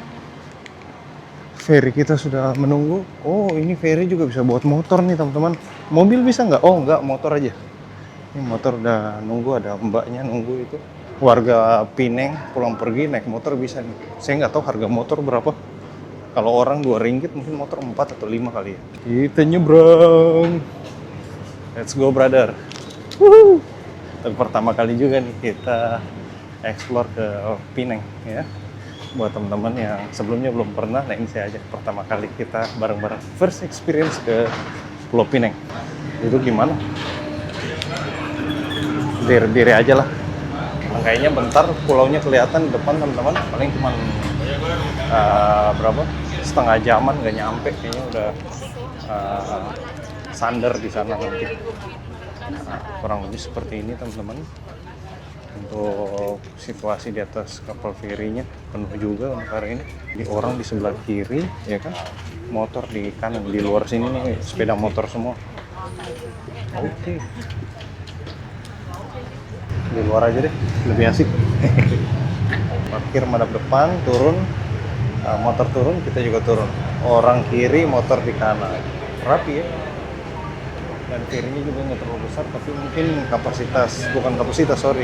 ferry kita sudah menunggu. Oh, ini ferry juga bisa buat motor nih, teman-teman. Mobil bisa nggak? Oh, nggak, motor aja. Ini motor udah nunggu, ada mbaknya nunggu itu. Warga Pineng pulang pergi naik motor bisa nih. Saya nggak tahu harga motor berapa. Kalau orang 2 ringgit, mungkin motor 4 atau 5 kali ya. Kita nyebrang. Let's go, brother. Woohoo. Tapi pertama kali juga nih kita explore ke Pineng ya. Buat teman-teman yang sebelumnya belum pernah, nah ini saya ajak pertama kali kita bareng-bareng. First experience ke Pulau Pineng. Itu gimana? Diri aja lah. Nah, kayaknya bentar pulaunya kelihatan di depan teman-teman. Paling cuma berapa? Setengah jaman nggak nyampe, kayaknya udah sandar di sana nanti. Nah, kurang lebih seperti ini teman-teman. Untuk situasi di atas kapal ferinya penuh juga untuk hari ini. Di orang di sebelah kiri ya kan, motor di kanan. Di luar sini nih sepeda motor semua. Oke. Di luar aja deh, lebih asik. Parkir madep depan, turun, motor turun, kita juga turun. Orang kiri, motor di kanan. Rapi ya. Dan ferinya juga nggak terlalu besar, tapi mungkin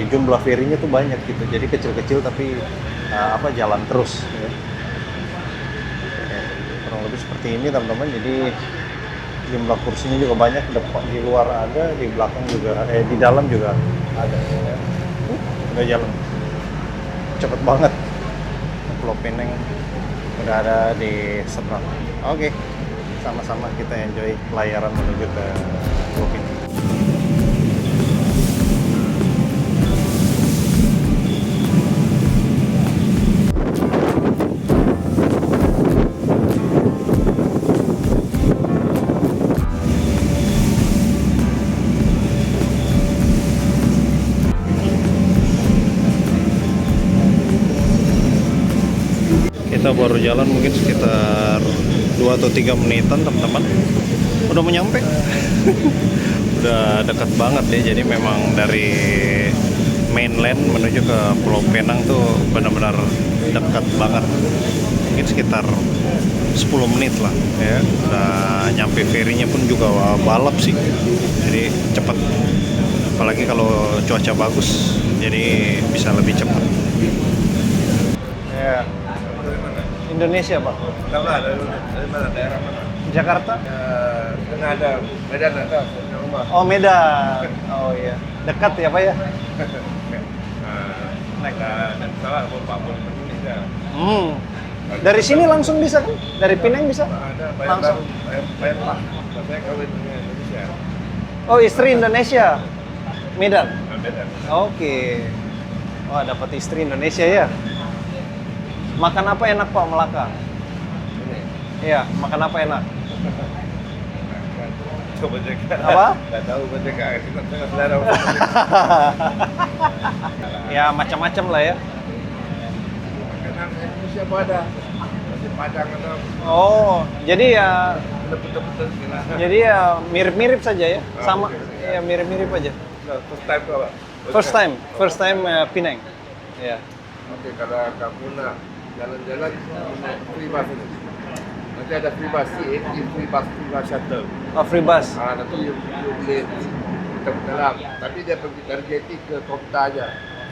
jumlah ferinya tuh banyak gitu. Jadi kecil-kecil tapi jalan terus ya. Kurang lebih seperti ini teman-teman. Jadi jumlah kursinya juga banyak, di luar ada, di belakang juga, di dalam juga ada ya. Udah jalan cepet banget. Pulau Pineng udah ada di seberang. Oke. Sama-sama kita enjoy pelayaran menuju ke Pulau Pinang. Kita baru jalan mungkin sekitar 2 atau 3 menitan teman-teman, udah mau nyampe. Udah dekat banget ya, jadi memang dari mainland menuju ke Pulau Pinang tuh benar-benar dekat banget. Mungkin sekitar 10 menit lah ya, udah nyampe. Ferinya pun juga balap sih, jadi cepat. Apalagi kalau cuaca bagus, jadi bisa lebih cepat ya. Indonesia, Pak. Tahu lah dari mana, daerah mana? Jakarta? Tengah ada, Medan ada, punya rumah. Oh, Medan. Oh iya. Dekat ya, Pak ya? Naik dan salah Papua Indonesia. Dari sini langsung bisa kan? Dari Pinang bisa? Ada Langsung. bayar lah. Saya kawin dengan Indonesia. Oh, istri Indonesia. Medan. Medan. Oke. Wah, dapat istri Indonesia ya. Makan apa enak, Pak, Melaka? Iya, makan apa enak? Coba cek. Apa? Nggak tahu baca kita tengah selera. Ya, macam-macam lah ya. Makanan Indonesia apa ada? Masih Padang atau Oh, jadi ya betul-betul gila. jadi ya mirip-mirip saja ya. Sama Oke. ya mirip-mirip aja. First time apa? First time Pinang. Ya. Oke, kalau kamu nak jalan-jalan free bus ini. Nanti ada free bus, free bus shuttle. Oh, free bus. Nanti you boleh kita ke dalam. Tapi dia pergi dari JT ke Kota aja.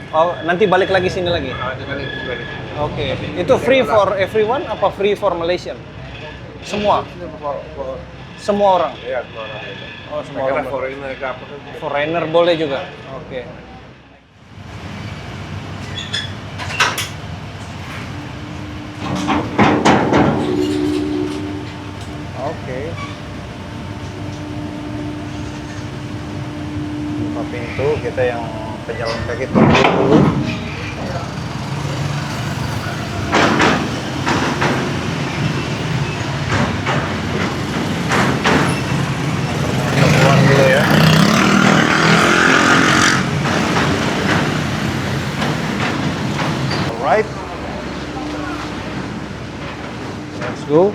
Oh, nanti balik lagi sini lagi. Dia balik. Oke. Itu free for everyone apa free for Malaysian? Semua. Semua orang. Iya, semua orang. Oh, semua Karena orang. foreigner ke apa kan? Foreigner boleh juga. Oke. Oke. Buka pintu, kita yang pejalan kaki tunggu dulu. Keluar dulu ya. Alright. Let's go.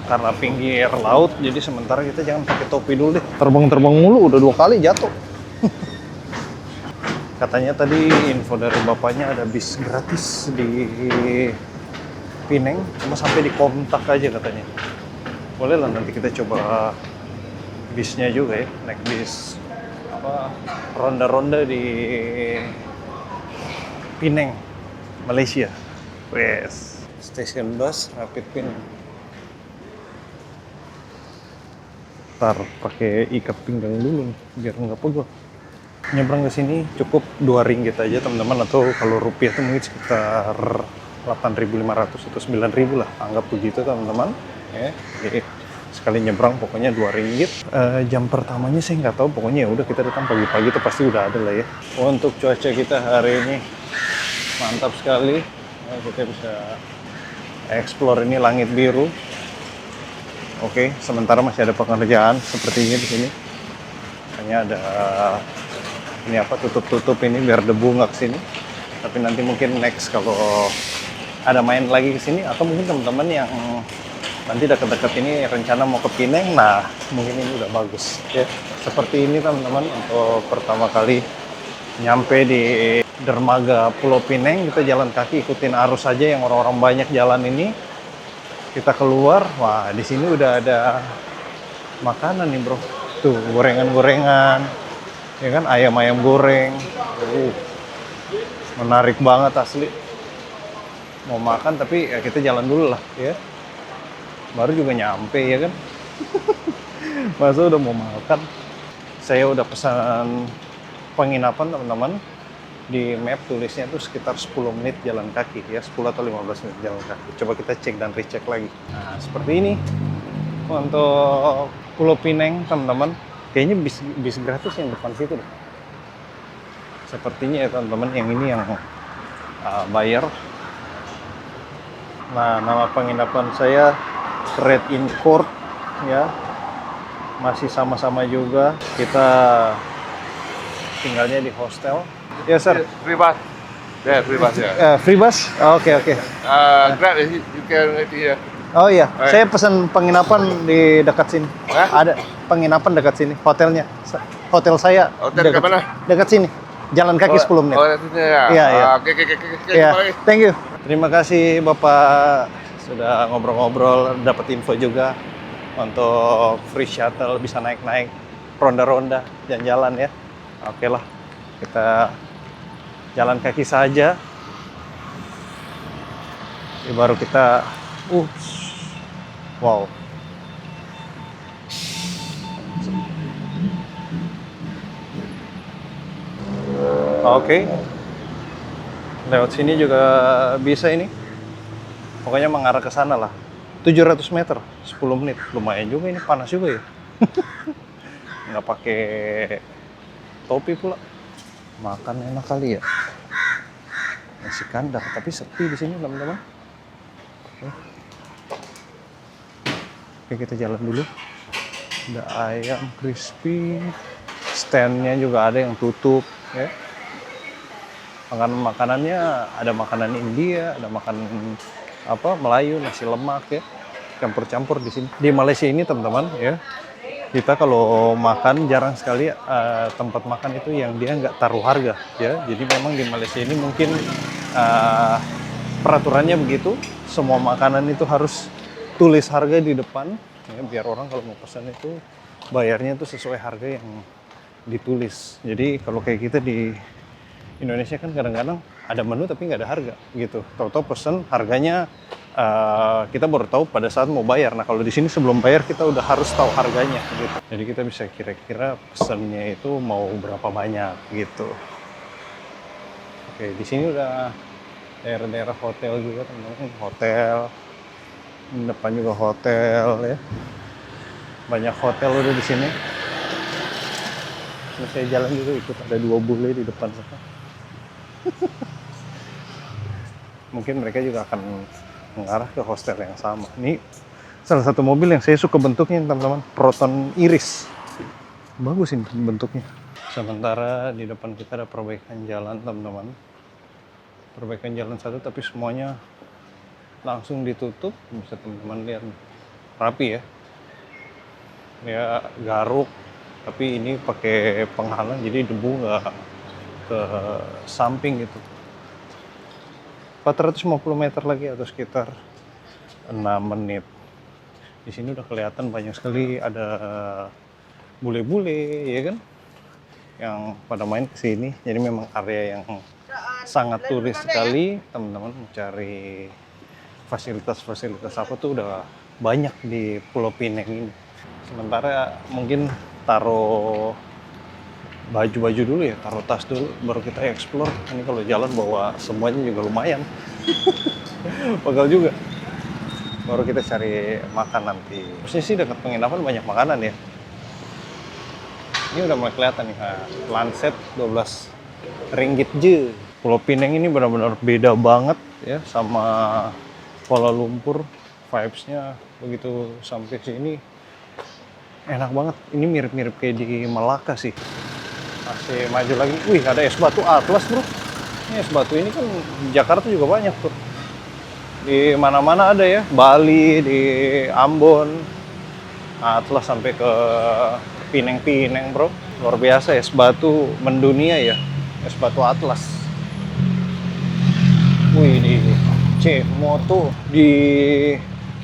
Karena pinggir laut, jadi sementara kita jangan pakai topi dulu deh. Terbang-terbang mulu, udah 2 kali jatuh. Katanya tadi info dari bapaknya ada bis gratis di Pinang, cuma sampai di Komtak aja katanya. Boleh lah nanti kita coba bisnya juga ya, naik bis apa ronda-ronda di Pinang, Malaysia. Wes, stasiun bus Rapid Pinang. Ntar pakai ikat pinggang dulu nih, biar nggak pegel. Nyebrang ke sini cukup 2 ringgit aja teman-teman, atau kalau rupiah itu mungkin sekitar 8.500 atau 9.000 lah, anggap begitu teman-teman. Ya, jadi sekali nyebrang pokoknya 2 ringgit. Jam pertamanya saya nggak tahu, pokoknya ya udah kita datang pagi-pagi itu pasti udah ada lah ya. Untuk cuaca kita hari ini mantap sekali. Nah, kita bisa explore ini langit biru. Oke, sementara masih ada pekerjaan sepertinya di sini. Hanya ada ini apa tutup-tutup ini biar debu nggak kesini. Tapi nanti mungkin next kalau ada main lagi ke sini, atau mungkin teman-teman yang nanti dekat-dekat ini rencana mau ke Pinang, nah mungkin ini udah bagus ya. Seperti ini teman-teman, untuk pertama kali nyampe di dermaga Pulau Pinang, kita jalan kaki ikutin arus saja yang orang-orang banyak jalan ini. Kita keluar, wah di sini udah ada makanan nih bro. Tuh gorengan-gorengan, ya kan, ayam-ayam goreng. Menarik banget asli. Mau makan tapi ya kita jalan dulu lah ya. Baru juga nyampe ya kan. Masa udah mau makan. Saya udah pesan penginapan teman-teman. Di map tulisnya itu sekitar 10 menit jalan kaki ya, 10 atau 15 menit jalan kaki. Coba kita cek dan recheck lagi. Nah, seperti ini untuk Pulau Pinang teman-teman. Kayaknya bis gratis yang depan situ deh. Sepertinya ya teman-teman, yang ini yang bayar. Nah, nama penginapan saya Red Inn Court ya. Masih sama-sama juga. Kita tinggalnya di hostel. Ya, sir. Free bus. Yeah, free bus ya. Free bus? Oke. Grab you can get here. Oh iya, saya pesan penginapan di dekat sini. Ada penginapan dekat sini, hotelnya. Hotel saya. Hotel ke mana? Dekat sini. Jalan kaki 10 menit. Oh, itu ya. Iya. Oke. Iya, thank you. Terima kasih Bapak sudah ngobrol-ngobrol, dapat info juga untuk free shuttle, bisa naik-naik ronda-ronda, jalan-jalan ya. Oke lah, kita jalan kaki saja. Ini baru kita, wow. Oke. Lewat sini juga bisa ini. Pokoknya mengarah ke sana lah. 700 meter, 10 menit. Lumayan juga ini, panas juga ya. Nggak pakai topi pula. Makan enak kali ya. Nasi kandar, tapi sepi di sini teman-teman. Oke, kita jalan dulu. Ada ayam crispy. Standnya juga ada yang tutup ya. Makanannya ada makanan India, ada makanan Melayu, nasi lemak ya, campur-campur di sini. Di Malaysia ini teman-teman ya, kita kalau makan jarang sekali tempat makan itu yang dia nggak taruh harga ya. Jadi memang di Malaysia ini mungkin peraturannya begitu, semua makanan itu harus tulis harga di depan ya, biar orang kalau mau pesan itu bayarnya itu sesuai harga yang ditulis. Jadi kalau kayak kita di Indonesia kan kadang-kadang ada menu tapi nggak ada harga gitu. Tahu-tahu pesen harganya kita baru tahu pada saat mau bayar. Nah kalau di sini sebelum bayar kita udah harus tahu harganya gitu. Jadi kita bisa kira-kira pesennya itu mau berapa banyak gitu. Oke, di sini udah daerah-daerah hotel juga teman-teman. Hotel, depan juga hotel ya. Banyak hotel udah di sini. Terus saya jalan juga ikut ada 2 bule di depan sana. Mungkin mereka juga akan mengarah ke hostel yang sama. Ini salah satu mobil yang saya suka bentuknya teman-teman, Proton Iris. Bagus ini bentuknya. Sementara di depan kita ada perbaikan jalan teman-teman. Perbaikan jalan satu tapi semuanya langsung ditutup. Bisa teman-teman lihat rapi ya. Ya garuk. Tapi ini pakai penghalang jadi debu nggak ke samping gitu. 450 meter lagi atau sekitar 6 menit. Di sini udah kelihatan banyak sekali ada bule-bule ya kan yang pada main ke sini. Jadi memang area yang sangat turis sekali. Teman-teman mencari fasilitas-fasilitas apa tuh udah banyak di Pulau Pinang ini. Sementara mungkin taruh baju-baju dulu ya, taruh tas dulu, baru kita explore. Ini kalau jalan bawa semuanya juga lumayan. Bakal juga. Baru kita cari makan nanti. Maksudnya sih dekat penginapan banyak makanan ya. Ini udah mulai kelihatan nih, Lancet 12 ringgit je. Pulau Pinang ini benar-benar beda banget ya sama Kuala Lumpur. Vibes-nya begitu sampai sini enak banget. Ini mirip-mirip kayak di Malaka sih. Masih maju lagi. Wih, ada es batu Atlas, bro. Ini es batu ini kan di Jakarta juga banyak tuh. Di mana-mana ada ya. Bali, di Ambon, Atlas sampai ke Pinang-Pinang, bro. Luar biasa, es batu mendunia ya. Es batu Atlas. Wih, di C-Moto di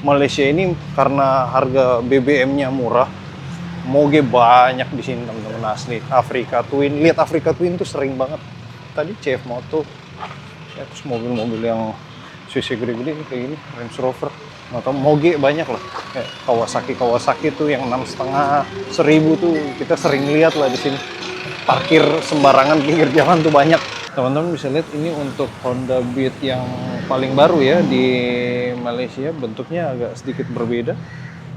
Malaysia ini karena harga BBM-nya murah. Moge banyak di sini teman-teman, asli. Africa Twin, lihat Africa Twin tuh sering banget. Tadi CF Moto, ya, terus mobil-mobil yang CC gede-gede kayak gini, Range Rover, atau Moge banyak lah. Kayak Kawasaki tuh yang 6,5, 1.000 tuh kita sering lihat lah di sini. Parkir sembarangan pinggir jalan tuh banyak. Teman-teman bisa lihat ini untuk Honda Beat yang paling baru ya di Malaysia, bentuknya agak sedikit berbeda.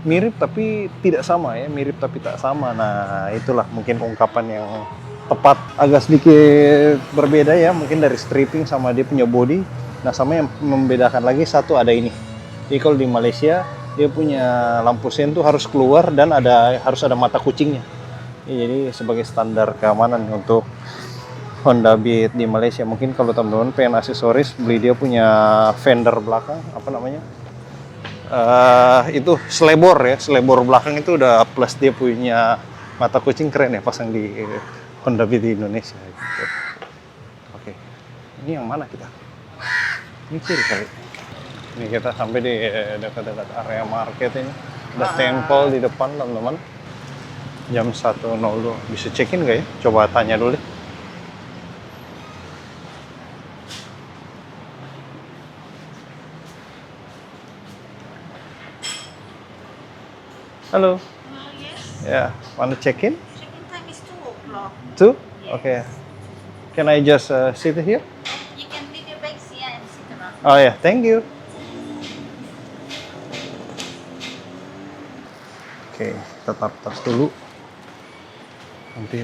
Mirip tapi tidak sama ya, mirip tapi tak sama. Nah itulah mungkin ungkapan yang tepat. Agak sedikit berbeda ya, mungkin dari stripping sama dia punya body. Nah sama yang membedakan lagi satu ada ini. Jadi kalau di Malaysia dia punya lampu sen tuh harus keluar dan harus ada mata kucingnya. Ya, jadi sebagai standar keamanan untuk Honda Beat di Malaysia. Mungkin kalau teman-teman pengen aksesoris, beli dia punya fender belakang, apa namanya? Itu selebor ya, selebor belakang itu udah plus dia punya mata kucing, keren ya pasang di Honda Beat di Indonesia gitu. Oke, ini yang mana kita? Ini kiri kali. Ini kita sampai di dekat-dekat area market ini. Ada temple di depan teman-teman. Jam 1.02. Bisa check-in nggak ya? Coba tanya dulu deh. Hello. Yes. Yeah, wanna check in? Check-in time is 2 o'clock. 2? Okay. Can I just sit here? You can leave your bags here and sit around. Oh yeah, thank you. Oke, kita taruh tas dulu. Nanti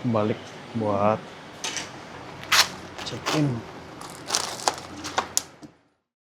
balik buat check in.